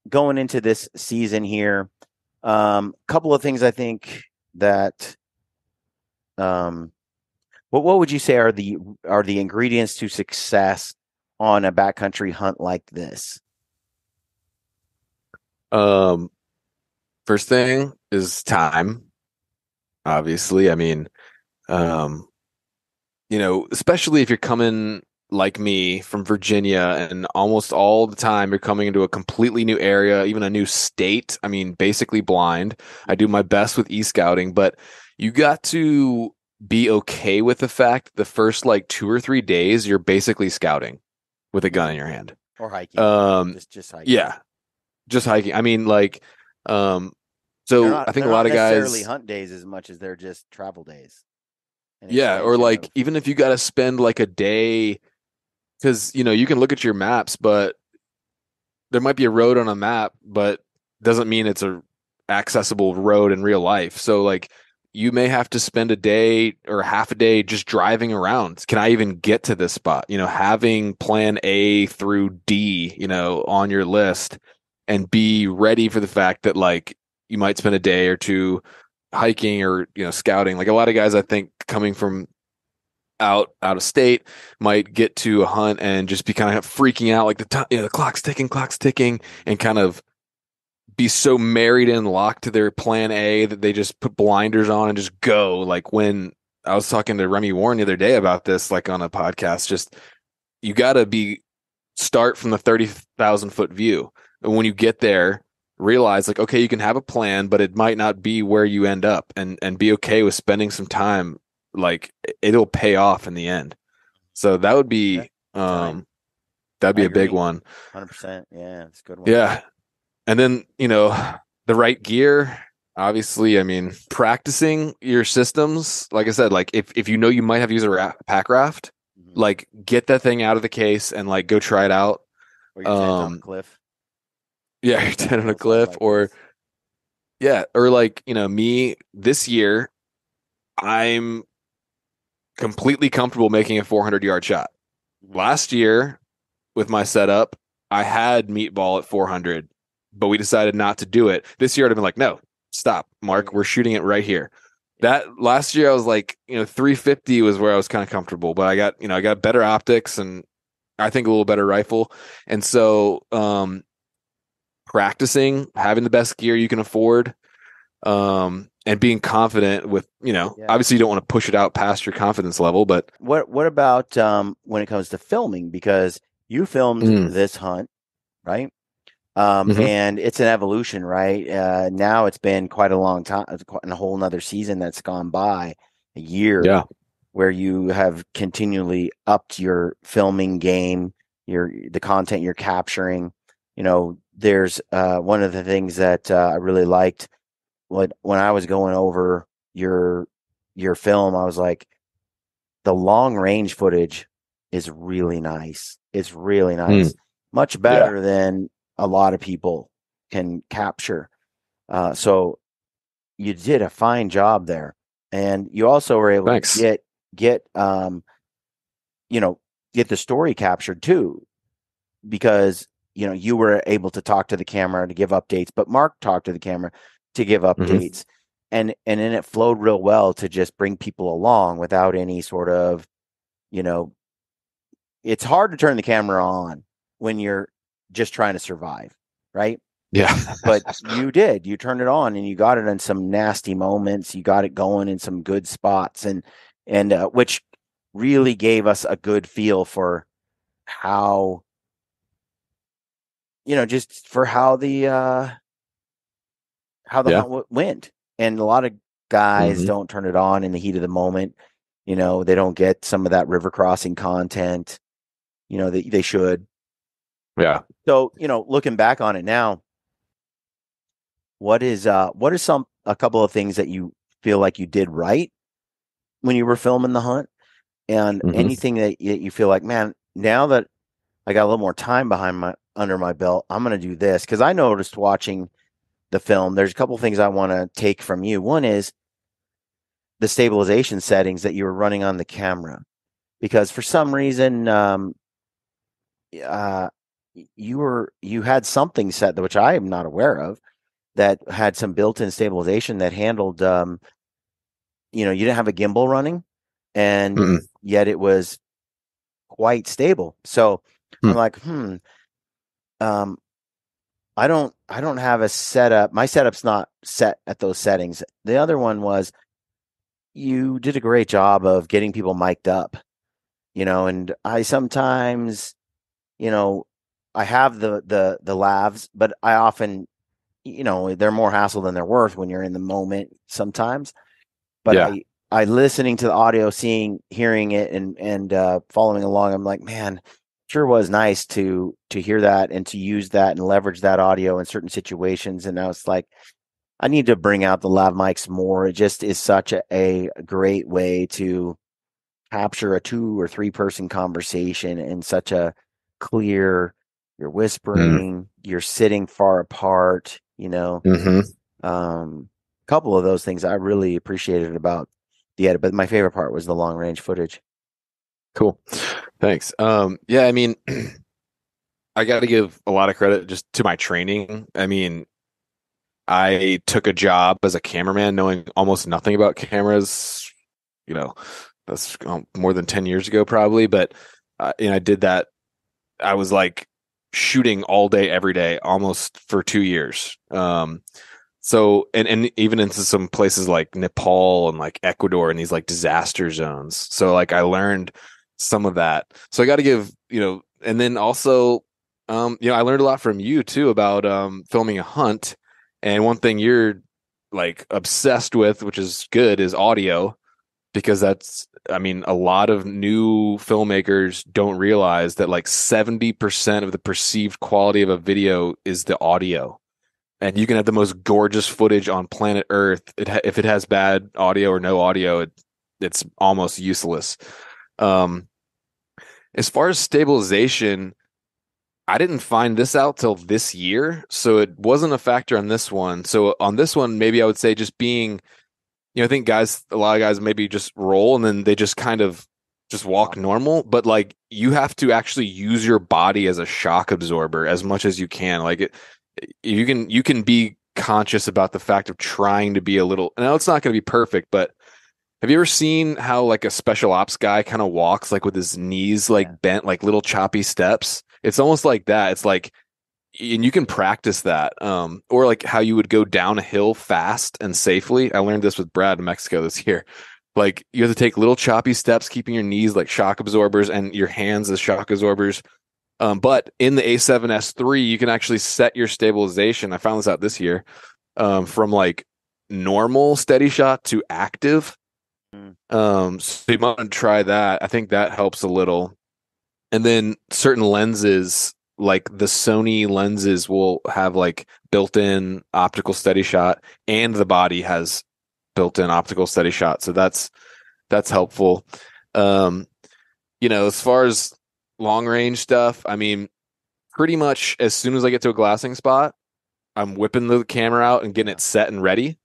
going into this season here, couple of things I think that what would you say are the ingredients to success on a backcountry hunt like this? First thing is time. Obviously, I mean, especially if you're coming like me from Virginia, and almost all the time you're coming into a completely new area, even a new state. I mean, basically blind. I do my best with e-scouting, but you got to be okay with the fact the first 2 or 3 days you're basically scouting with a gun in your hand or hiking. Just hiking. Yeah, just hiking. I mean, so I think a lot of guys necessarily hunt days as much as they're just travel days. Yeah, or even if you got to spend a day, because you can look at your maps, but there might be a road on a map, but doesn't mean it's a accessible road in real life. So you may have to spend a day or half a day just driving around. Can I even get to this spot? Having plan A through D, on your list, and be ready for the fact that you might spend a day or two hiking or scouting. A lot of guys, I think, coming from out of state might get to a hunt and just be kind of freaking out, the clock's ticking, and kind of be so married and locked to their plan A that they just put blinders on and just go. When I was talking to Remy Warren the other day about this, on a podcast, just you got to start from the 30,000 foot view, and when you get there, realize okay, you can have a plan, but it might not be where you end up, and be okay with spending some time. It'll pay off in the end. So that would be that'd be a big one. 100%. Yeah, it's a good one. Yeah. And then, the right gear, obviously, I mean, practicing your systems, like I said, if you might have to use a pack raft, like get that thing out of the case and like go try it out. Or your tent on a cliff. Yeah, your tent on a cliff, like or this. Yeah, or like, you know, me this year, I'm completely comfortable making a 400-yard shot. Last year with my setup, I had meatball at 400, but we decided not to do it. This year I'd have been like, no, stop, Mark, we're shooting it right here. That last year I was like, you know, 350 was where I was kind of comfortable, but I got better optics and I think a little better rifle. And so, practicing, having the best gear you can afford, and being confident with, you know, obviously you don't want to push it out past your confidence level, but what about when it comes to filming? Because you filmed this hunt, right? And it's an evolution, right? Now it's been quite a long time, a whole nother season that's gone by, a year, where you have continually upped your filming game, the content you're capturing. You know, there's one of the things that I really liked when I was going over your film. I was like, the long range footage is really nice. It's really nice, much better than a lot of people can capture. So you did a fine job there, and you also were able to get the story captured too, because you know you were able to talk to the camera to give updates, but Mark talked to the camera to give updates, and then it flowed real well to just bring people along without any sort of, you know, it's hard to turn the camera on when you're just trying to survive, right? Yeah. But you turned it on and you got it in some nasty moments. You got it going in some good spots, and which really gave us a good feel for how, you know, just for how the hunt went. And a lot of guys don't turn it on in the heat of the moment. You know, they don't get some of that river crossing content, you know, they should. Yeah. So, you know, looking back on it now, what are a couple of things that you feel like you did right when you were filming the hunt, and anything that you feel like, man, now that I got a little more time under my belt, I'm going to do this? Because I noticed watching the film, there's a couple of things I want to take from you. One is the stabilization settings that you were running on the camera, because for some reason, you had something set, which I am not aware of, that had some built-in stabilization that handled, you know, you didn't have a gimbal running, and yet it was quite stable. So I'm like, I don't have a setup. My setup's not set at those settings. The other one was, you did a great job of getting people mic'd up, you know, and I sometimes, you know, I have the lavs, but I often, you know, they're more hassle than they're worth when you're in the moment sometimes. But I listening to the audio, hearing it and following along, I'm like, man, sure was nice to hear that and to use that and leverage that audio in certain situations. And I was like, I need to bring out the lav mics more. It just is such a great way to capture a 2 or 3 person conversation in such a clear, you're whispering, you're sitting far apart, you know. Couple of those things I really appreciated about the edit, but my favorite part was the long range footage. Cool. Thanks. Yeah, I mean, I got to give a lot of credit just to my training. I mean, I took a job as a cameraman knowing almost nothing about cameras, you know, that's more than 10 years ago probably, but I did that. I was like shooting all day, every day, almost for 2 years. So, and even into some places like Nepal and like Ecuador and these like disaster zones. So like I learned some of that. So I got to give, you know, and then also, you know, I learned a lot from you too about filming a hunt. And one thing you're like obsessed with, which is good, is audio, because that's, I mean, a lot of new filmmakers don't realize that like 70% of the perceived quality of a video is the audio. And you can have the most gorgeous footage on planet Earth. If it has bad audio or no audio, it's almost useless. As far as stabilization, I didn't find this out till this year, so it wasn't a factor on this one. So on this one, maybe I would say just being, I think a lot of guys maybe just roll and then they just kind of just walk normal, but like you have to actually use your body as a shock absorber as much as you can. Like you can be conscious about the fact of trying to be a little, now it's not going to be perfect, but have you ever seen how like a special ops guy kind of walks like with his knees like bent, like little choppy steps? It's almost like that. It's like, and you can practice that. Or like how you would go down a hill fast and safely. I learned this with Brad in Mexico this year. Like you have to take little choppy steps, keeping your knees like shock absorbers and your hands as shock absorbers. But in the A7S3, you can actually set your stabilization. I found this out this year, from like normal steady shot to active. So you might want to try that. I think that helps a little. And then certain lenses, like the Sony lenses, will have like built-in optical steady shot, and the body has built-in optical steady shot. So that's helpful. As far as long range stuff, I mean, pretty much as soon as I get to a glassing spot, I'm whipping the camera out and getting it set and ready.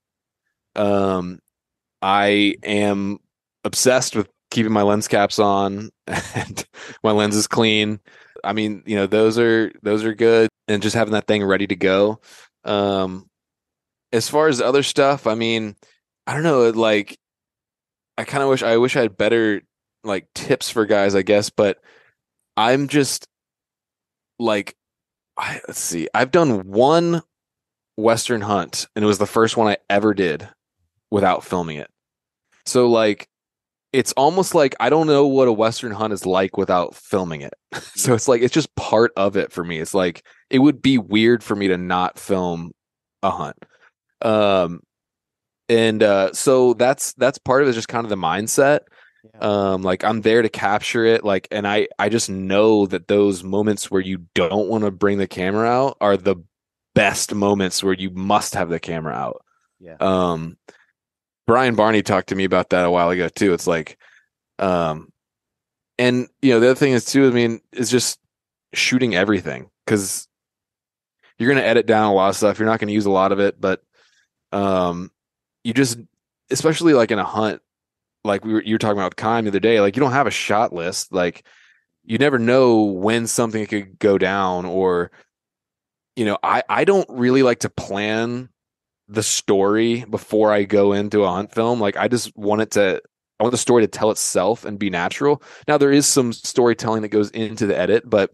I am obsessed with keeping my lens caps on and my lens is clean. I mean, those are good, and just having that thing ready to go. As far as other stuff, I mean, I don't know, like I wish I had better like tips for guys, I guess, but I'm just like, let's see, I've done one Western hunt and it was the first one I ever did without filming it. So like, it's almost like I don't know what a Western hunt is like without filming it. So it's like, it's just part of it for me. It's like, it would be weird for me to not film a hunt. So that's part of it, just kind of the mindset. Like I'm there to capture it. Like, and I just know that those moments where you don't want to bring the camera out are the best moments where you must have the camera out. Brian Barney talked to me about that a while ago too. It's like, and the other thing is too, I mean, is just shooting everything, because you're going to edit down a lot of stuff. You're not going to use a lot of it, but, you just, especially like in a hunt, like you were talking about with Kime the other day, like you don't have a shot list. Like you never know when something could go down, or, I don't really like to plan the story before I go into a hunt film. Like I want the story to tell itself and be natural. Now there is some storytelling that goes into the edit, but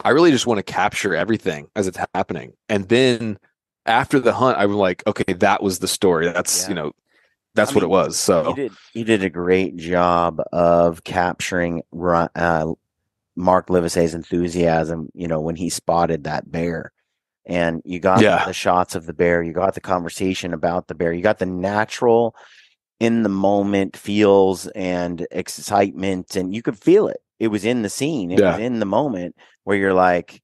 I really just want to capture everything as it's happening. And then after the hunt, I'm like, okay, that was the story. That's, what it was. So you did a great job of capturing Mark Livesay's enthusiasm, when he spotted that bear. And you got the shots of the bear, you got the conversation about the bear, you got the natural in the moment feels and excitement, and you could feel it. It was in the scene. It was in the moment where you're like,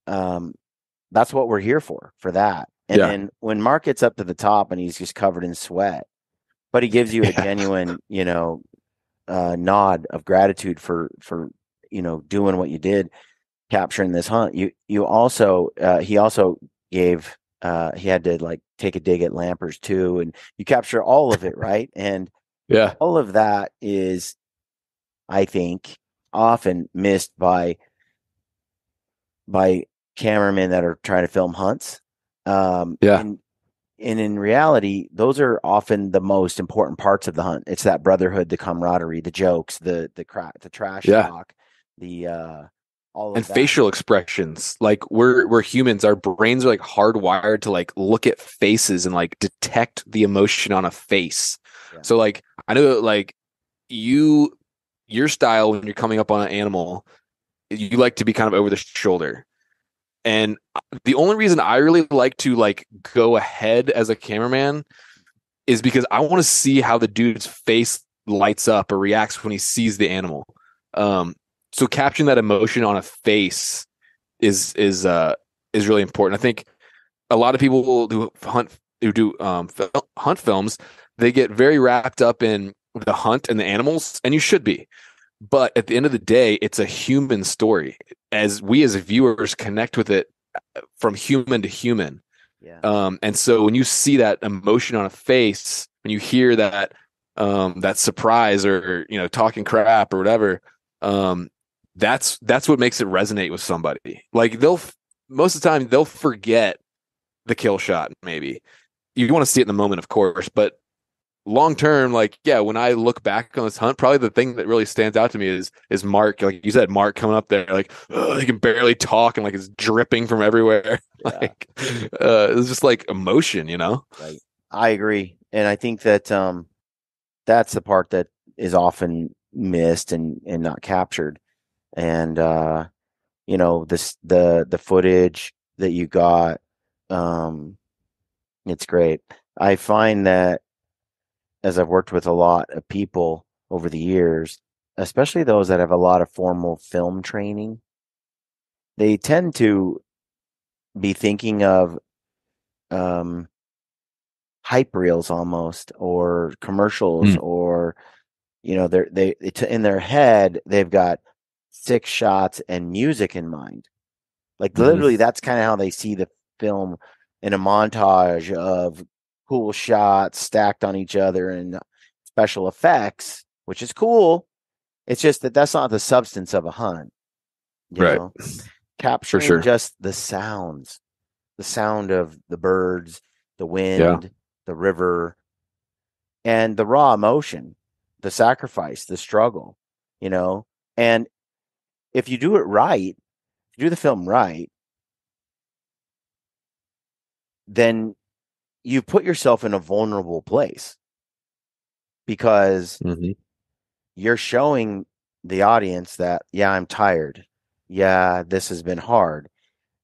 that's what we're here for that. And then when Mark gets up to the top and he's just covered in sweat, but he gives you a genuine, nod of gratitude for doing what you did, capturing this hunt. You also he also gave he had to like take a dig at Lampers too, and you capture all of it, right? And all of that is, I think, often missed by cameramen that are trying to film hunts. And in reality, those are often the most important parts of the hunt. It's that brotherhood, the camaraderie, the jokes, the trash talk, all of and that. Facial expressions. Like we're humans, our brains are like hardwired to like look at faces and like detect the emotion on a face. So like I know like your style when you're coming up on an animal, you like to be kind of over the shoulder. And the only reason I really like to like go ahead as a cameraman is because I want to see how the dude's face lights up or reacts when he sees the animal. So capturing that emotion on a face is really important. I think a lot of people who do hunt films, they get very wrapped up in the hunt and the animals, and you should be. But at the end of the day, it's a human story. As we as viewers connect with it from human to human. Yeah. And so when you see that emotion on a face, when you hear that that surprise or talking crap or whatever, that's what makes it resonate with somebody. Like most of the time they'll forget the kill shot. Maybe you want to see it in the moment, of course, but long term, like, yeah, when I look back on this hunt, probably the thing that really stands out to me is Mark. Like you said, Mark coming up there, like he can barely talk and like it's dripping from everywhere. Yeah. Like it's just like emotion, Right. I agree, and I think that that's the part that is often missed and not captured. And the footage that you got, it's great. I find that as I've worked with a lot of people over the years, especially those that have a lot of formal film training, they tend to be thinking of hype reels almost, or commercials, or in their head they've got 6 shots and music in mind. Like literally, that's kind of how they see the film, in a montage of cool shots stacked on each other and special effects, which is cool. It's just that that's not the substance of a hunt, Right. Capturing For sure. just the sounds, the sound of the birds, the wind, Yeah. the river, and the raw emotion, the sacrifice, the struggle, And if you do it right, if you do the film right, then you put yourself in a vulnerable place, because you're showing the audience that, yeah, I'm tired. Yeah, this has been hard.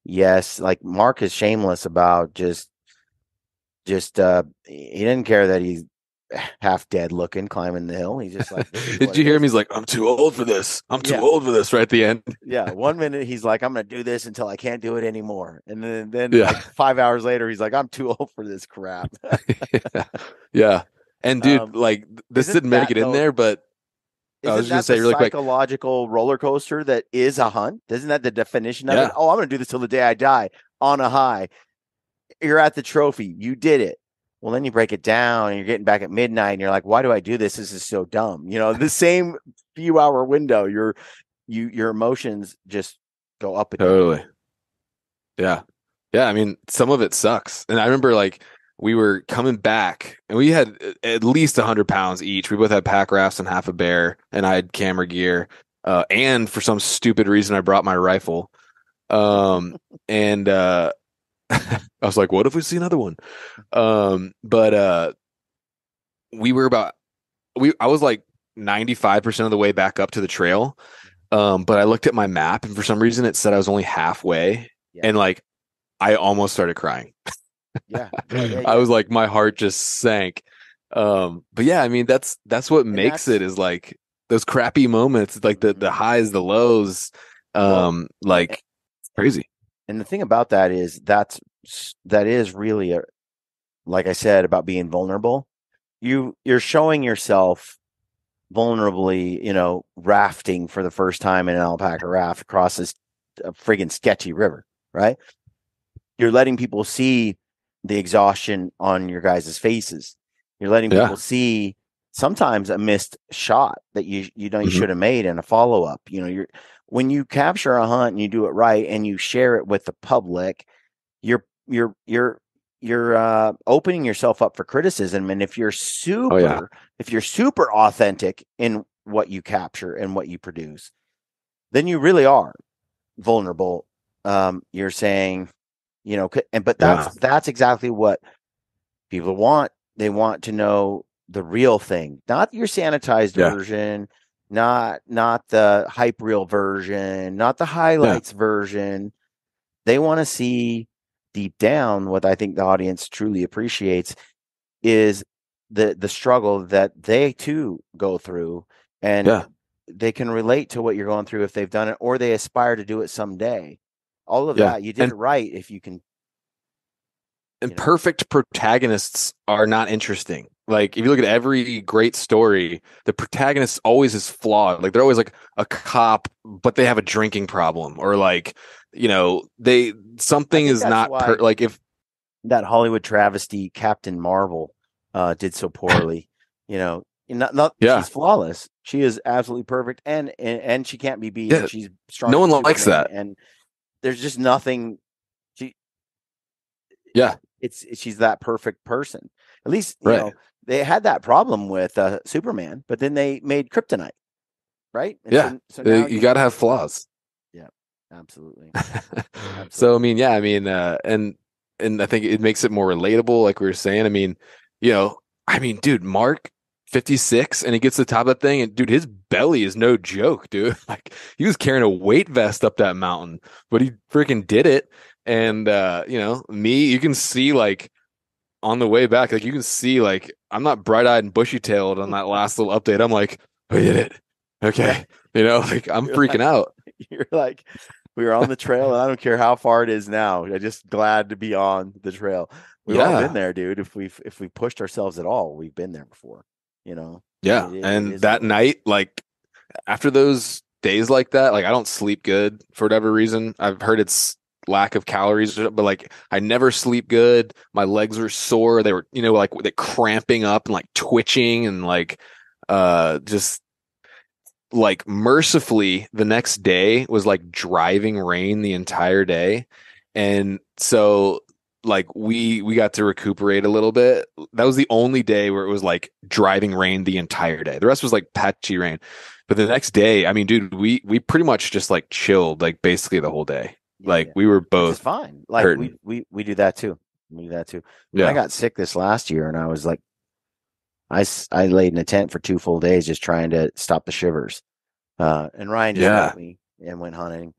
Yes, like Mark is shameless about just he didn't care that he's half dead looking climbing the hill. He's just like, did you hear him? He's like, I'm too old for this. I'm too old for this right at the end. Yeah. 1 minute he's like, I'm going to do this until I can't do it anymore. And then Yeah. like 5 hours later, he's like, I'm too old for this crap. Yeah. And dude, like this didn't make it in there, but I was isn't just gonna that say the really quick. psychological roller coaster that is a hunt? Isn't that the definition of Yeah. it? Oh, I'm going to do this till the day I die on a high. You're at the trophy. You did it. Well, then you break it down and you're getting back at midnight and you're like, why do I do this? This is so dumb. The same few hour window, your emotions just go up and Totally. down. Yeah. Yeah. I mean, some of it sucks. And I remember like we were coming back and we had at least 100 pounds each. We both had pack rafts and half a bear, and I had camera gear. And for some stupid reason, I brought my rifle. And I was like, what if we see another one? But we were I was like 95% of the way back up to the trail. But I looked at my map and for some reason it said I was only halfway. Yeah. And like, I almost started crying. Yeah. I was like, my heart just sank. But yeah, I mean, that's what makes it, is like those crappy moments, like the highs, the lows, like crazy. And the thing about that is that is really like I said, about being vulnerable. You're showing yourself vulnerably, rafting for the first time in an alpaca raft across this friggin' sketchy river, right? You're letting people see the exhaustion on your guys' faces. You're letting people see sometimes a missed shot that you should have made in a follow up. When you capture a hunt and you do it right and you share it with the public, you're opening yourself up for criticism. And if you're super authentic in what you capture and what you produce, then you really are vulnerable. You're saying, but that's exactly what people want. They want to know the real thing, not your sanitized version, not the hype reel version, not the highlights version. They want to see deep down. What I think the audience truly appreciates is the struggle that they too go through, and they can relate to what you're going through if they've done it, or they aspire to do it someday. All of that, you did it right if you can. And perfect protagonists are not interesting. Like if you look at every great story, the protagonist always is flawed. Like they're always like a cop, but they have a drinking problem, or like, they I something think is that's not why like if that Hollywood travesty Captain Marvel did so poorly. Not yeah, she's flawless. She is absolutely perfect, and she can't be beat, and yeah, she's no stronger one than likes Superman. that. And there's just nothing. She Yeah, she's that perfect person. At least right. they had that problem with Superman, but then they made Kryptonite, right? And Yeah, so now you got to have flaws. yeah, absolutely, So I absolutely. mean, yeah, I mean, and I think it makes it more relatable, like we were saying. I mean, I mean, dude, Mark 56 and he gets to the top of that thing, and dude, his belly is no joke, dude. Like he was carrying a weight vest up that mountain, but he freaking did it. And me, you can see like on the way back, like you can see like I'm not bright-eyed and bushy-tailed on that last little update. I'm like, I did it. Yeah, Okay. Like I'm you're freaking like out. you're like we were on the trail, and I don't care how far it is now. I'm just glad to be on the trail. We've all been Yeah. there, dude. If we pushed ourselves at all, we've been there before. Yeah. It And is that what it is. night, like after those days like that, like I don't sleep good for whatever reason. I've heard it's lack of calories, but like I never sleep good. My legs were sore. They were, like they cramping up and like twitching and like just like mercifully the next day was like driving rain the entire day. And so like we got to recuperate a little bit. That was the only day where it was like driving rain the entire day. The rest was like patchy rain. But the next day, I mean, dude, we pretty much just like chilled like basically the whole day. Yeah, Like yeah. we were Which is both fine. Like hurting. we do that too. We do that too. When I Yeah. got sick this last year, and I was like, I laid in a tent for 2 full days just trying to stop the shivers. And Ryan just Yeah. helped me and went hunting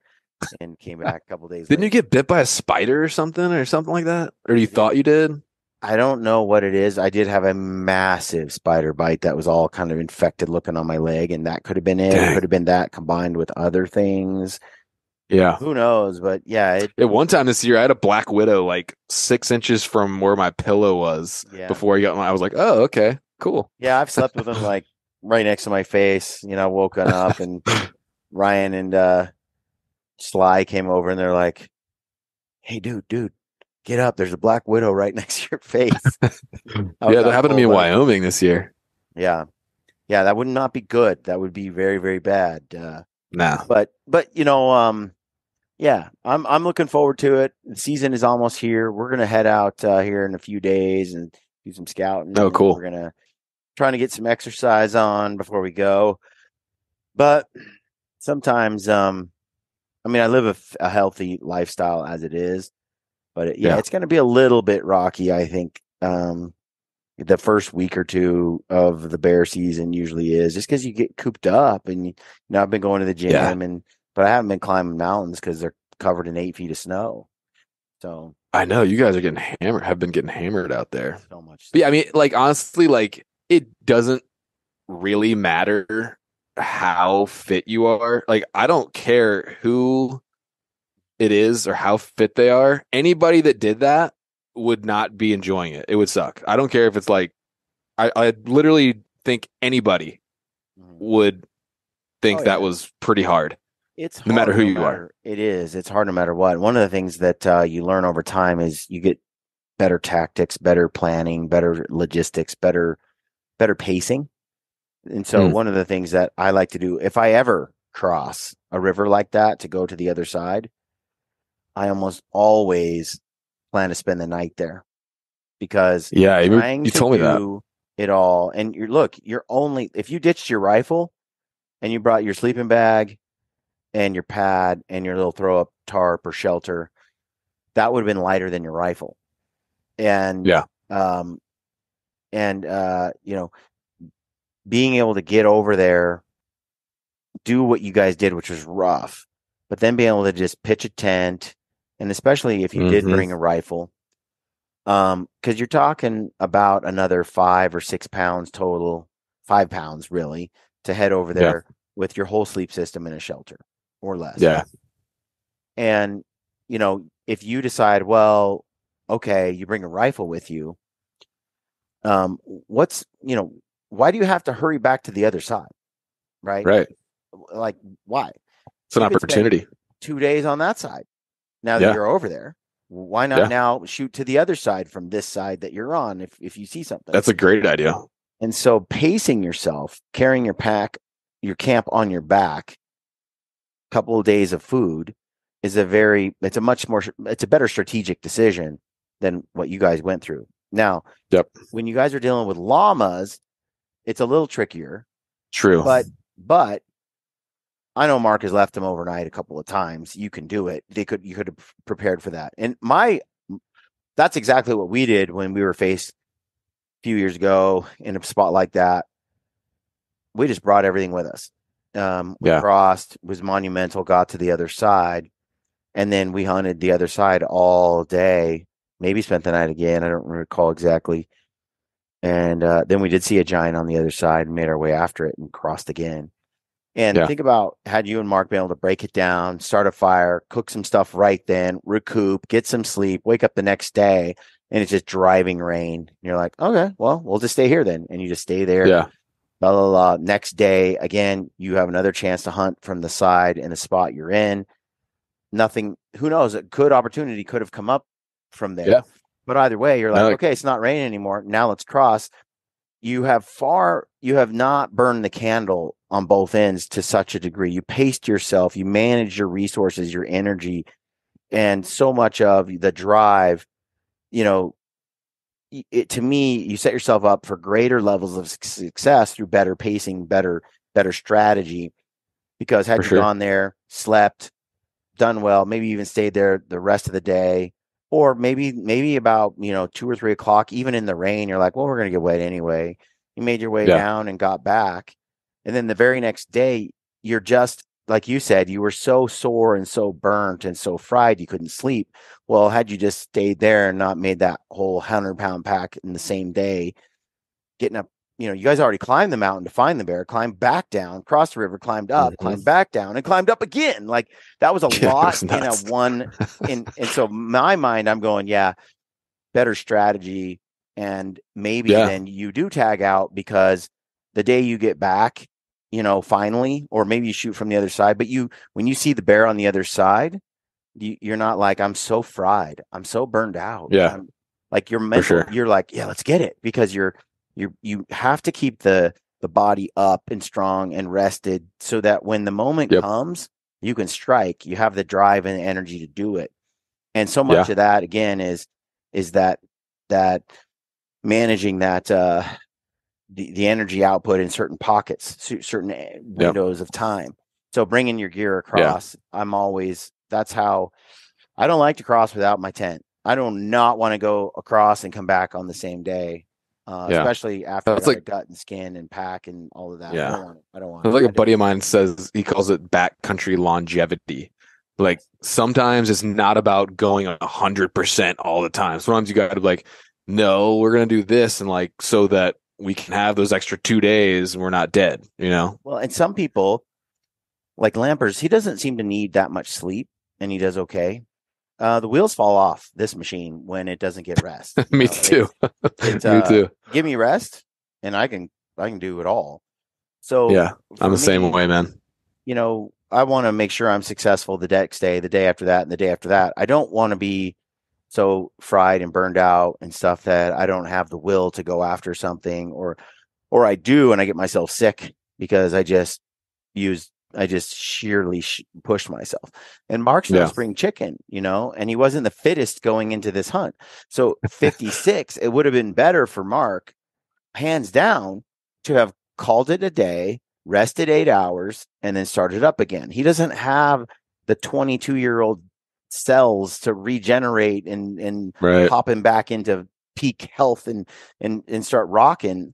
and came back a couple days Didn't you later. get bit by a spider or something like that? Or you Dude, thought you did? I don't know what it is. I did have a massive spider bite that was all kind of infected looking on my leg, and that could have been it. It could Dang. have been that combined with other things. Yeah. Who knows? But yeah, Yeah, one time this year I had a black widow like 6 inches from where my pillow was yeah, before I was like, oh, okay, cool. yeah. I've slept with them like right next to my face. Woken up, and Ryan and Sly came over, and they're like, "Hey, dude, get up! There's a black widow right next to your face." I was Yeah, that not happened to me cool, in but Wyoming this year. yeah, yeah, that would not be good. That would be very, very bad. Nah. But yeah, I'm looking forward to it. The season is almost here. We're gonna head out here in a few days and do some scouting, Oh, and we're cool. gonna trying to get some exercise on before we go. But sometimes, I mean, I live a healthy lifestyle as it is, but yeah, Yeah. it's gonna be a little bit rocky, I think. The first week or two of the bear season usually is just because you get cooped up, and I've been going to the Yeah. gym, but I haven't been climbing mountains because they're covered in 8 feet of snow. So I know you guys are getting hammered, have been getting hammered out there. so much But yeah, I snow. mean, like honestly, like it doesn't really matter how fit you are. Like I don't care who it is or how fit they are. Anybody that did that would not be enjoying it. It would suck. I don't care if it's like I literally think anybody Mhm. would Oh think that yeah, was pretty hard, it's no matter hard who no you are. matter it is. It's hard no matter what. One of the things that you learn over time is you get better tactics, better planning, better logistics, better pacing. And so Mm, one of the things that I like to do, if I ever cross a river like that to go to the other side, I almost always plan to spend the night there, because yeah, trying you to told me that. do it all, and you're only, if you ditched your rifle and you brought your sleeping bag and your pad and your little throw up tarp or shelter, that would have been lighter than your rifle. And Yeah, um and being able to get over there, do what you guys did, which was rough, but then being able to just pitch a tent, and especially if you did hmm, bring a rifle, because you're talking about another 5 or 6 pounds total, 5 pounds really, to head over yeah, there with your whole sleep system in a shelter or less. yeah, And if you decide, well, okay, you bring a rifle with you, what's, why do you have to hurry back to the other side? Right. Right. Like, why? It's an You could spend opportunity. 2 days on that side. Now that Yeah. you're over there, why not now shoot to the other side from this side that you're on if you see something? That's a great idea. And so pacing yourself, carrying your camp on your back, a couple of days of food it's a better strategic decision than what you guys went through. Now, when you guys are dealing with llamas, it's a little trickier. True. But I know Mark has left them overnight a couple of times. You can do it. You could have prepared for that. And that's exactly what we did when we were faced a few years ago in a spot like that. We just brought everything with us. We crossed, was monumental, got to the other side, and then we hunted the other side all day. Maybe spent the night again. I don't recall exactly. And then we did see a giant on the other side and made our way after it and crossed again. And think about had you and Mark been able to break it down, start a fire, cook some stuff right then, recoup, get some sleep, wake up the next day, and it's just driving rain. And you're like, okay, well, we'll just stay here then. And you just stay there. Yeah. Blah, blah, blah. Next day, again, you have another chance to hunt from the side in the spot you're in. Nothing, who knows, a good opportunity could have come up from there. Yeah. But either way, you're like, okay, it's not raining anymore. Now let's cross. You have not burned the candle on both ends to such a degree. You paced yourself, you manage your resources, your energy, and so much of the drive, to me, you set yourself up for greater levels of success through better pacing, better strategy. Because had you gone there, slept, done well, maybe even stayed there the rest of the day, or maybe about 2 or 3 o'clock, even in the rain, you're like, well, we're gonna get wet anyway. You made your way down and got back, and then the very next day, you're just like you said, you were so sore and so burnt and so fried you couldn't sleep. Well, had you just stayed there and not made that whole 100-pound pack in the same day, getting up, you guys already climbed the mountain to find the bear, climbed back down, crossed the river, climbed up, climbed back down, and climbed up again. Like that was a lot in a one. And so my mind, I'm going, better strategy. And maybe then you do tag out because the day you get back, finally, or maybe you shoot from the other side, but when you see the bear on the other side, you're not like, I'm so fried, I'm so burned out. Yeah. Like your mental, you're like, let's get it, because you have to keep the body up and strong and rested so that when the moment comes, you can strike. You have the drive and the energy to do it. And so much of that again is that managing that the energy output in certain pockets, certain windows of time. So bringing your gear across, that's how I don't like to cross without my tent. I do not want to go across and come back on the same day. Especially after I got a gut and skin and pack and all of that. Yeah. I don't want it. Like a buddy of mine says, he calls it backcountry longevity. Like sometimes it's not about going 100% all the time. Sometimes you got to be like, no, we're going to do this. And like, so that we can have those extra 2 days and we're not dead, Well, and some people like Lampers, he doesn't seem to need that much sleep and he does okay. The wheels fall off this machine when it doesn't get rest. Me too. Me too. Give me rest, and I can do it all. So I'm the same way, man. I want to make sure I'm successful the next day, the day after that, and the day after that. I don't want to be so fried and burned out and stuff that I don't have the will to go after something, or I do and I get myself sick because I just sheerly pushed myself. And Mark's no spring chicken, and he wasn't the fittest going into this hunt. So 56, it would have been better for Mark, hands down, to have called it a day, rested 8 hours, and then started up again. He doesn't have the 22-year-old cells to regenerate and pop him back into peak health and start rocking.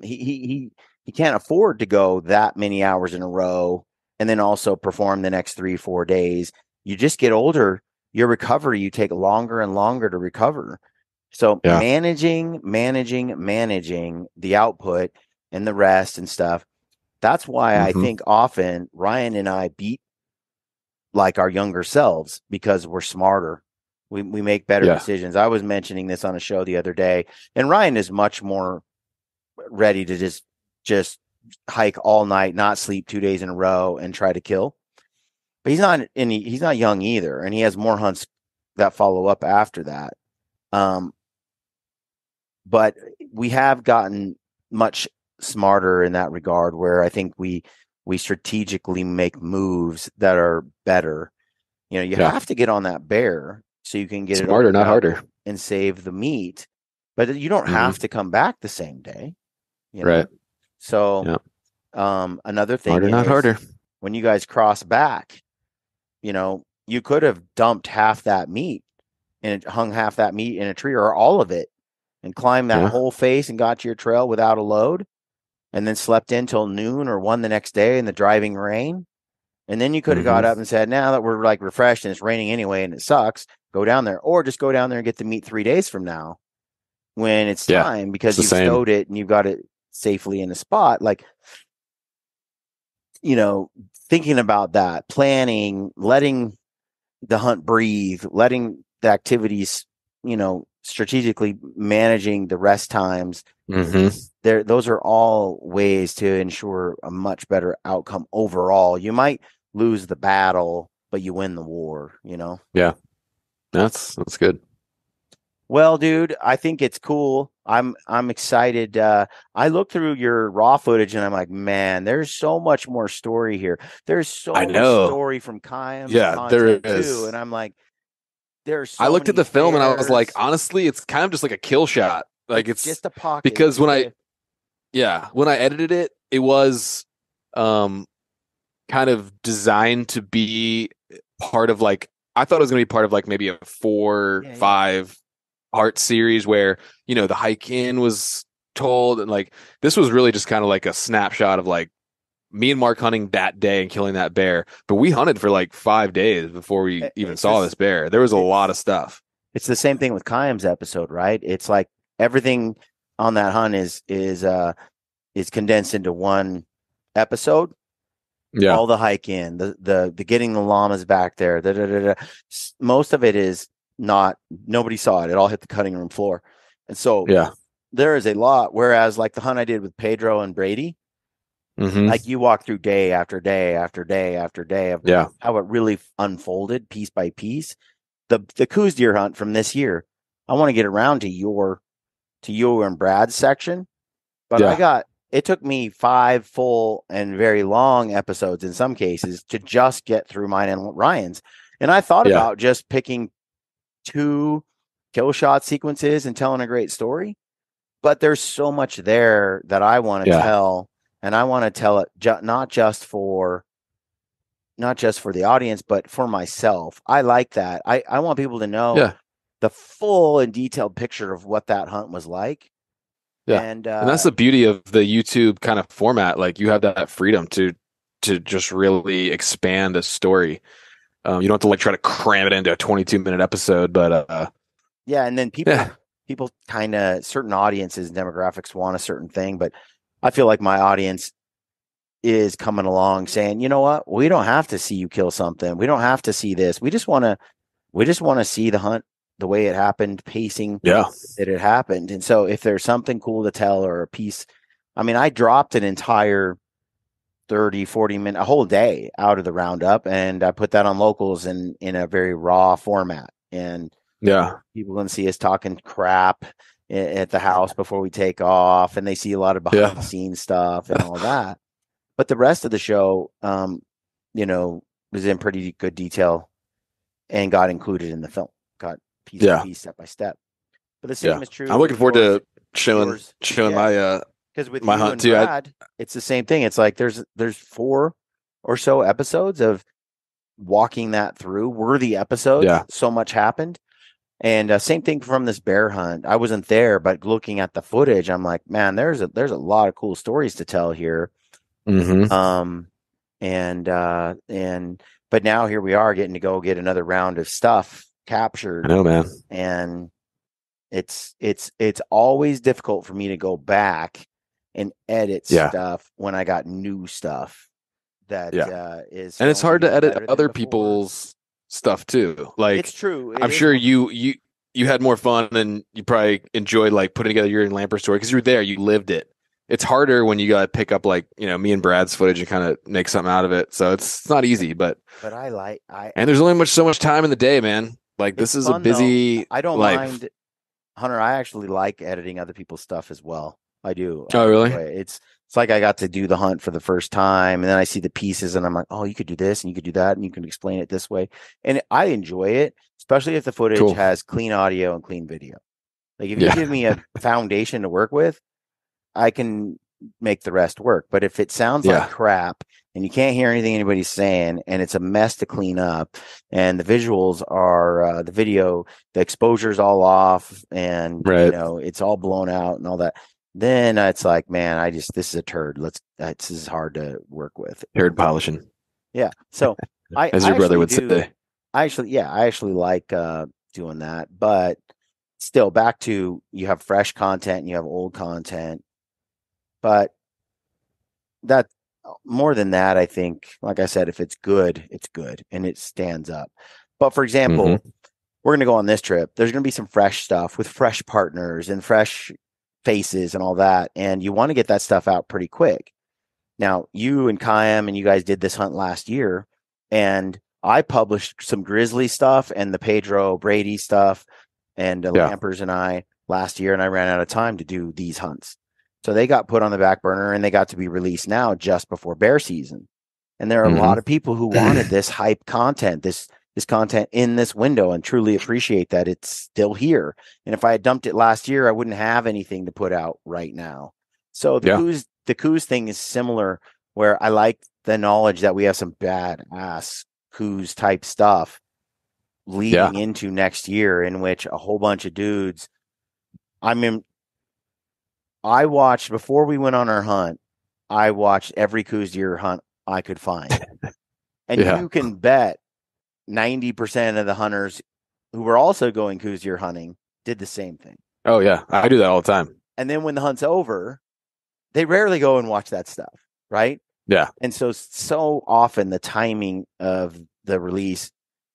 He can't afford to go that many hours in a row and then also perform the next 3-4 days. You just get older, your recovery, you take longer and longer to recover. So managing the output and the rest and stuff. That's why I think often Ryan and I beat like our younger selves, because we're smarter. We make better decisions. I was mentioning this on a show the other day, and Ryan is much more ready to just hike all night, not sleep 2 days in a row, and try to kill. But he's not young either, and he has more hunts that follow up after that. But we have gotten much smarter in that regard, where I think we strategically make moves that are better. You know, you have to get on that bear so you can get smarter, not harder, and save the meat. But you don't have to come back the same day. You know? Right. So, another thing smarter, not harder. When you guys cross back, you know, you could have dumped half that meat and hung half that meat in a tree, or all of it, and climbed that whole face and got to your trail without a load, and then slept in till noon or 1 the next day in the driving rain. And then you could have got up and said, now that we're like refreshed and it's raining anyway and it sucks, go down there, or just go down there and get the meat 3 days from now when it's time, because you've stowed it and you've got it safely in a spot. Like, you know, thinking about that, planning, letting the hunt breathe, letting the activities, you know, strategically managing the rest times. Those are all ways to ensure a much better outcome overall. You might lose the battle, but you win the war, you know? Yeah. That's good. Well, dude, I think it's cool. I'm excited. I looked through your raw footage and I'm like, man, there's so much more story here. There's so much story from Kayam's content there is too. And I'm like, there's I looked at the film and I was like, honestly, it's kind of just like a kill shot. Like it's just a pocket. Because when I edited it, it was kind of designed to be part of, like, I thought it was going to be part of like maybe a 4-5 part series where, you know, the hike in was told, and like this was really just kind of like a snapshot of like me and Mark hunting that day and killing that bear. But we hunted for like 5 days before we even saw this bear. There was a lot of stuff. It's the same thing with Kayam's episode, right? It's like everything on that hunt is condensed into one episode. Yeah. All the hike in, the getting the llamas back there. Most of it is not, nobody saw it. It all hit the cutting room floor. And so there is a lot. Whereas like the hunt I did with Pedro and Brady, like you walk through day after day after day after day of how it really unfolded piece by piece. The Coos deer hunt from this year, I want to get around to your and Brad's section, but it took me 5 full and very long episodes in some cases to just get through mine and Ryan's. And I thought about just picking 2 kill shot sequences and telling a great story, but there's so much there that I want to tell, and I want to tell it not just for the audience, but for myself. I like that. I want people to know the full and detailed picture of what that hunt was like. Yeah. And that's the beauty of the YouTube kind of format. Like you have that freedom to just really expand a story. You don't have to like try to cram it into a 22-minute episode, but and then people kind of, certain audiences and demographics want a certain thing, but I feel like my audience is coming along saying, you know what, we don't have to see you kill something. We don't have to see this. We just want to see the hunt the way it happened, pacing that it happened. And so if there's something cool to tell or a piece, I mean, I dropped an entire 30, 40 minute, a whole day out of the roundup, and I put that on locals in a very raw format. And people can see us talking crap at the house before we take off, and they see a lot of behind the scenes stuff and all that. But the rest of the show, you know, was in pretty good detail and got included in the film. Got piece by piece, step by step. But the same is true. I'm looking forward to showing my because with my you hunt and too. Brad, it's the same thing. It's like there's 4 or so episodes of walking that through, worthy episodes. So much happened. And same thing from this bear hunt. I wasn't there, but looking at the footage, I'm like, man, there's a lot of cool stories to tell here. But now here we are getting to go get another round of stuff captured. I know, man. And it's always difficult for me to go back and edit stuff when I got new stuff that is. And it's hard to edit other people's stuff too. Like It's true. I'm sure you had more fun and you probably enjoyed like putting together your Lamper story because you were there, you lived it. It's harder when you got to pick up like, me and Brad's footage and kind of make something out of it. So it's not easy, but and there's only so much time in the day, man. Like this is a busy though. I don't life. mind, Hunter. I actually like editing other people's stuff as well. I do. Oh, really? It's like I got to do the hunt for the first time, and then I see the pieces, and I'm like, oh, you could do this, and you could do that, and you can explain it this way, and I enjoy it, especially if the footage has clean audio and clean video. Like if you give me a foundation to work with, I can make the rest work. But if it sounds like crap and you can't hear anything anybody's saying and it's a mess to clean up and the visuals are the video, the exposure's all off and it's all blown out and all that, then it's like, man, this is a turd. This is hard to work with. Turd polishing. Yeah. So as your brother would say. I actually like doing that, but still back to you have fresh content and you have old content. But that more than that, I think, like I said, if it's good, it's good and it stands up. But for example, we're going to go on this trip. There's going to be some fresh stuff with fresh partners and fresh faces and all that. And you want to get that stuff out pretty quick. Now, you and Kayam and you guys did this hunt last year, and I published some grizzly stuff and the Pedro Brady stuff and Lampers and I last year, and I ran out of time to do these hunts. So they got put on the back burner and they got to be released now just before bear season. And there are a lot of people who wanted this hype content, this content in this window, and truly appreciate that it's still here. And if I had dumped it last year, I wouldn't have anything to put out right now. So the Coos thing is similar, where I like the knowledge that we have some badass Coos type stuff leading into next year, in which a whole bunch of dudes. I watched, before we went on our hunt, I watched every Coos deer hunt I could find. And you can bet 90% of the hunters who were also going Coos deer hunting did the same thing. Oh, yeah. I do that all the time. And then when the hunt's over, they rarely go and watch that stuff, right? Yeah. And so often the timing of the release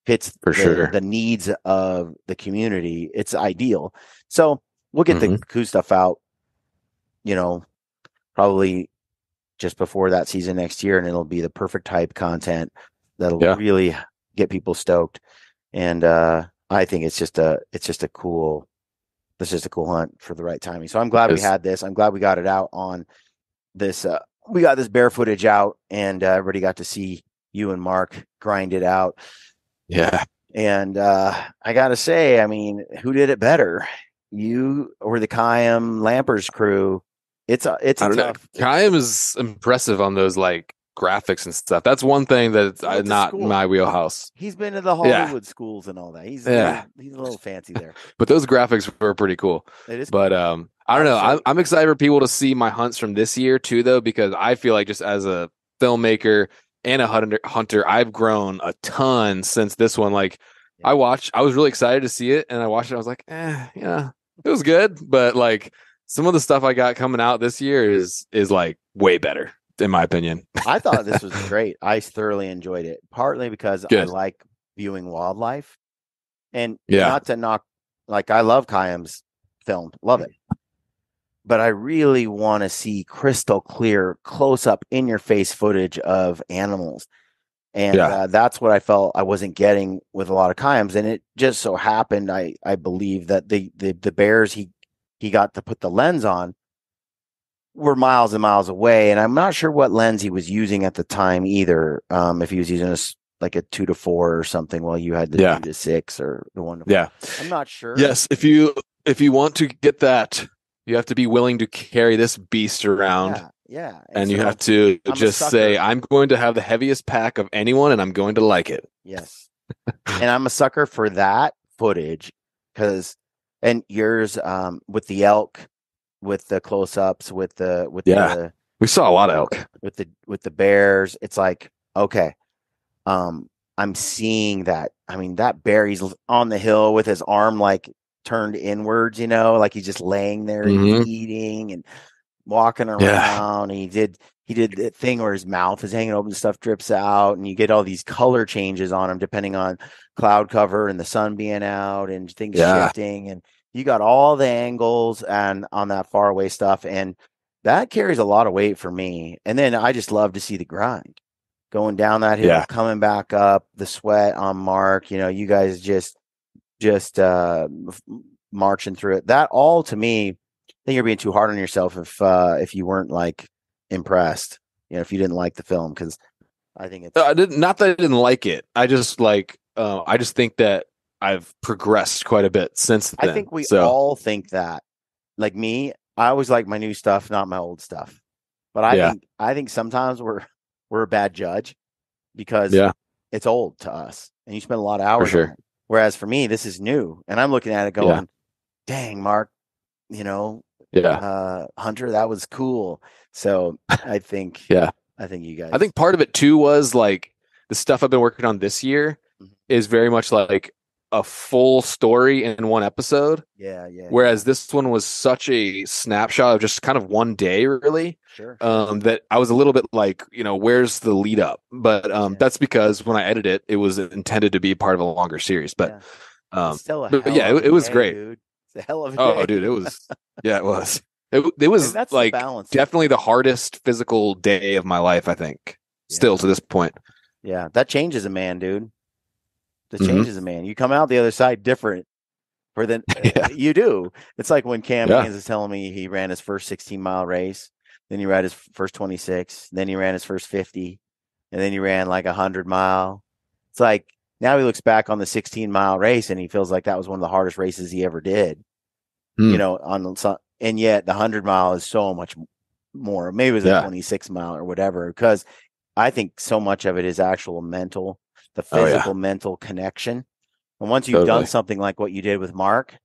fits the needs of the community. It's ideal. So we'll get the Coos stuff out, probably just before that season next year, and it'll be the perfect type content that'll really get people stoked. And I think it's just a cool hunt for the right timing. So I'm glad we had this. I'm glad we got it out on this. We got this bear footage out, and everybody got to see you and Mark grind it out. Yeah. And I got to say, I mean, who did it better? You or the Kayam Lampers crew? It's tough. Kayam is impressive on those like graphics and stuff. That's one thing that's not my wheelhouse. He's been to the Hollywood schools and all that. He's a little fancy there. But those graphics were pretty cool. It is. But I don't know. I'm excited for people to see my hunts from this year too, though, because I feel like just as a filmmaker and a hunter, I've grown a ton since this one. Like I was really excited to see it, and I watched it. I was like, it was good, but like some of the stuff I got coming out this year is like way better, in my opinion. I thought this was great. I thoroughly enjoyed it, partly because I like viewing wildlife, and not to knock. Like I love Kayam's film, love it, but I really want to see crystal clear, close up, in your face footage of animals. And that's what I felt I wasn't getting with a lot of Kayams. And it just so happened, I believe that the bears he got to put the lens on were miles and miles away. And I'm not sure what lens he was using at the time either. If he was using like a 2-4 or something, while you had the 2-6 or the 1-4. Yeah. I'm not sure. Yes. If you want to get that, you have to be willing to carry this beast around. Yeah. And you have to just say, I'm going to have the heaviest pack of anyone, and I'm going to like it. Yes. And I'm a sucker for that footage and yours, with the elk, with the close-ups, we saw a lot of elk with the bears. It's like, okay, I'm seeing that. I mean, that bear, he's on the hill with his arm like turned inwards, like he's just laying there eating, and walking around. He did the thing where his mouth is hanging open, stuff drips out, and you get all these color changes on him depending on cloud cover and the sun being out and things shifting. And you got all the angles and on that far away stuff. And that carries a lot of weight for me. And then I just love to see the grind going down that hill, coming back up, the sweat on Mark. You guys just marching through it. That all, to me, I think you're being too hard on yourself if you weren't like impressed, if you didn't like the film, because I think it's not that I didn't like it. I just I just think that I've progressed quite a bit since then. I think we all think that. Like me, I always like my new stuff, not my old stuff. But I think sometimes we're a bad judge because it's old to us, and you spend a lot of hours on it. Whereas for me, this is new, and I'm looking at it going, "Dang, Mark, Hunter, that was cool." So I think, I think you guys. I think part of it too was like the stuff I've been working on this year is very much like a full story in one episode. Whereas this one was such a snapshot of just kind of one day, really. That I was a little bit like, where's the lead up? But that's because when I edited it was intended to be part of a longer series. But it was great. Dude. It's a hell of a day. Oh, dude, it was. It was. It was like definitely the hardest physical day of my life, I think. Still to this point. Yeah, that changes a man, dude. That changes a man. You come out the other side different. You do. It's like when Cam Hanes is telling me he ran his first 16-mile race, then he ran his first 26, then he ran his first 50, and then he ran like 100-mile. It's like now he looks back on the 16-mile race and he feels like that was one of the hardest races he ever did. And yet the 100-mile is so much more. Maybe it was a 26-mile or whatever, because I think so much of it is actual mental, the physical mental connection. And once you've done something like what you did with Mark,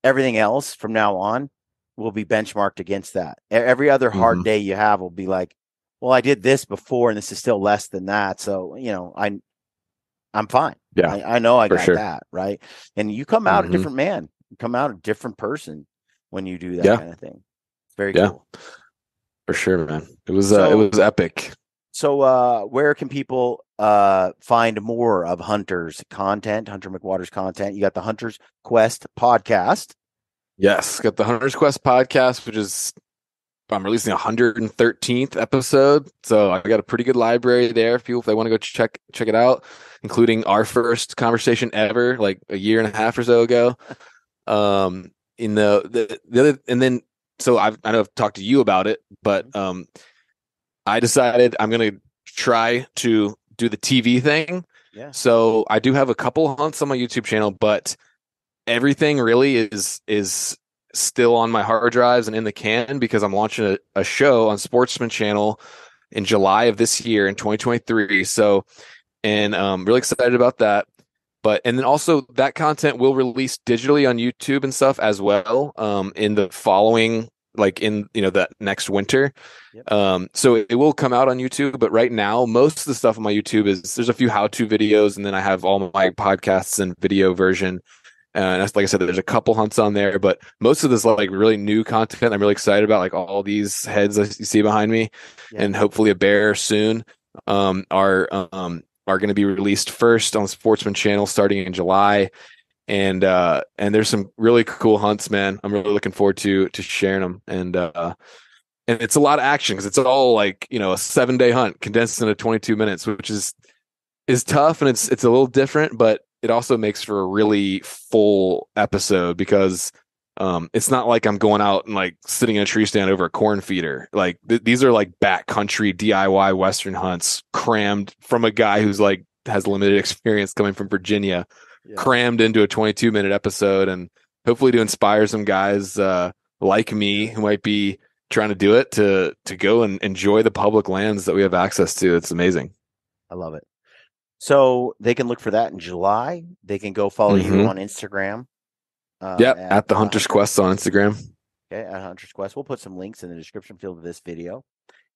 everything else from now on will be benchmarked against that. Every other hard day you have will be like, well, I did this before and this is still less than that. So, I'm fine. Yeah. I know I got that. Right. And you come out a different man, you come out a different person when you do that kind of thing. It's very cool. For sure, man. It was epic. So where can people find more of Hunter's content, Hunter McWaters content? You got the Hunter's Quest podcast. Yes, got the Hunter's Quest podcast, which is I'm releasing 113th episode. So I got a pretty good library there if they want to go check it out, including our first conversation ever, like a year and a half or so ago. In the other, and then so I know I've talked to you about it, but I decided I'm going to try to do the TV thing. Yeah. So I do have a couple hunts on my YouTube channel, but everything really is still on my hard drives and in the can because I'm launching a show on Sportsman channel in July of this year in 2023. So, and I'm really excited about that. And then also that content will release digitally on YouTube and stuff as well in the following, like in, that next winter. Yep. So it will come out on YouTube, but right now, most of the stuff on my YouTube there's a few how-to videos, and then I have all my podcasts and video version. And that's, like I said, there's a couple hunts on there, but most of this like really new content I'm really excited about, like all these heads that you see behind me, and hopefully a bear soon, are going to be released first on Sportsman channel starting in July. And there's some really cool hunts, man. I'm really looking forward to sharing them. And it's a lot of action because it's all like, a 7-day hunt condensed into 22 minutes, which is tough. And it's a little different, but it also makes for a really full episode because it's not like I'm going out and like sitting in a tree stand over a corn feeder. Like these are like backcountry DIY Western hunts crammed from a guy who's like has limited experience coming from Virginia, crammed into a 22-minute episode, and hopefully to inspire some guys like me who might be trying to do it to go and enjoy the public lands that we have access to. It's amazing. I love it. So they can look for that in July. They can go follow you on Instagram. At the Hunter's Quest on Instagram. Okay, at Hunter's Quest. We'll put some links in the description field of this video.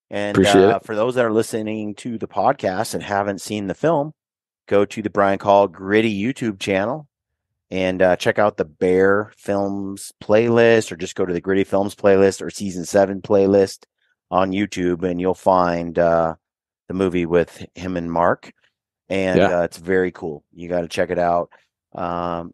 And for those that are listening to the podcast and haven't seen the film, go to the Brian Call Gritty YouTube channel. and check out the Bear Films playlist, or just go to the Gritty Films playlist or season 7 playlist on YouTube, and you'll find the movie with him and Mark. And it's very cool. You got to check it out.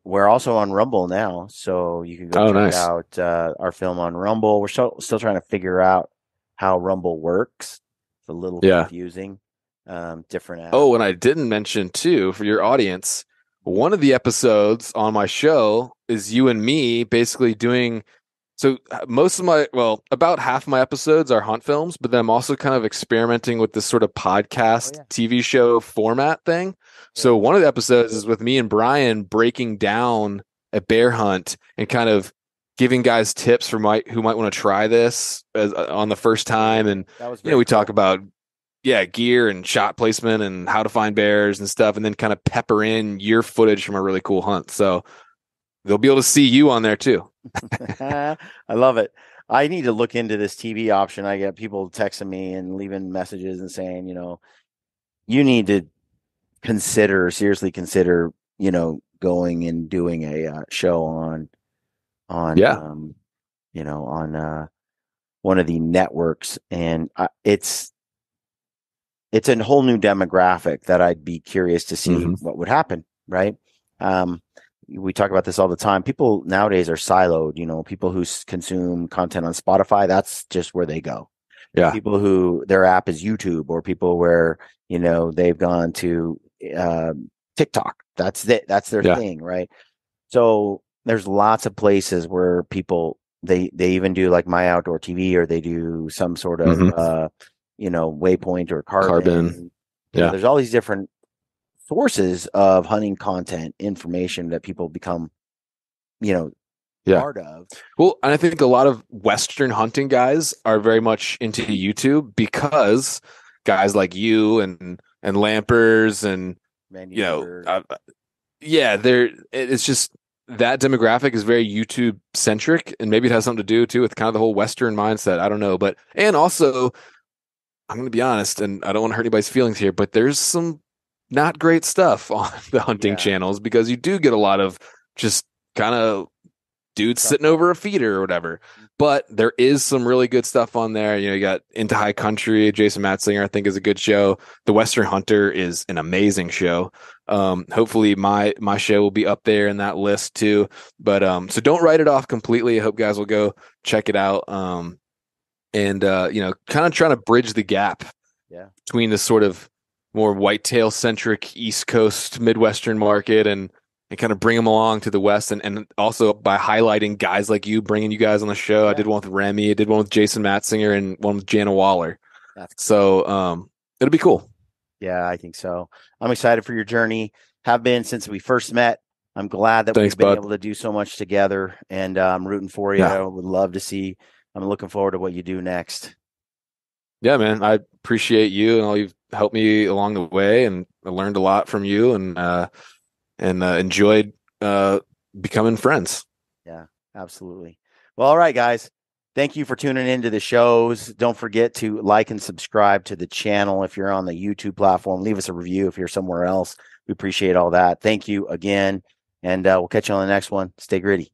We're also on Rumble now, so you can go check out our film on Rumble. We're still trying to figure out how Rumble works. It's a little confusing. Different apps. Oh, and I didn't mention too, for your audience, one of the episodes on my show is you and me basically doing. So most of about half my episodes are hunt films, but then I'm also kind of experimenting with this sort of podcast TV show format thing. So one of the episodes is with me and Brian breaking down a bear hunt and kind of giving guys tips for who might want to try this on the first time. And we talk about gear and shot placement and how to find bears and stuff, and then kind of pepper in your footage from a really cool hunt. So they'll be able to see you on there too. I love it. I need to look into this TV option. I get people texting me and leaving messages and saying, you need to seriously consider, going and doing a show on one of the networks. And it's a whole new demographic that I'd be curious to see what would happen. Right. We talk about this all the time. People nowadays are siloed, people who consume content on Spotify, that's just where they go. Yeah. People who their app is YouTube, or people where, they've gone to TikTok. That's their thing. Right. So there's lots of places where people, they even do like My Outdoor TV, or they do some sort of, Waypoint or Carbon. Yeah. There's all these different sources of hunting content, information that people become, part of. Well, and I think a lot of Western hunting guys are very much into YouTube, because guys like you and Lampers and it's just that demographic is very YouTube centric, and maybe it has something to do too with kind of the whole Western mindset. I don't know, and also I'm going to be honest, and I don't want to hurt anybody's feelings here, but there's some not great stuff on the hunting channels, because you do get a lot of just kind of dudes sitting over a feeder or whatever. But there is some really good stuff on there. You got Into High Country. Jason Matzinger, I think, is a good show. The Western Hunter is an amazing show. Hopefully my show will be up there in that list too. But so don't write it off completely. I hope guys will go check it out. And kind of trying to bridge the gap between this sort of more whitetail centric East Coast Midwestern market and kind of bring them along to the West, and also by highlighting guys like you, bringing you guys on the show. I did one with Remy, I did one with Jason Matzinger, and one with Jana Waller. So it'll be cool. Yeah, I think so. I'm excited for your journey. Have been since we first met. I'm glad that we've been able to do so much together, and I'm rooting for you. I would love to see. I'm looking forward to what you do next. Yeah, man. I appreciate you and all you've helped me along the way, and I learned a lot from you, and enjoyed becoming friends. Yeah, absolutely. Well, all right, guys. Thank you for tuning into the shows. Don't forget to like and subscribe to the channel if you're on the YouTube platform. Leave us a review if you're somewhere else. We appreciate all that. Thank you again, and we'll catch you on the next one. Stay gritty.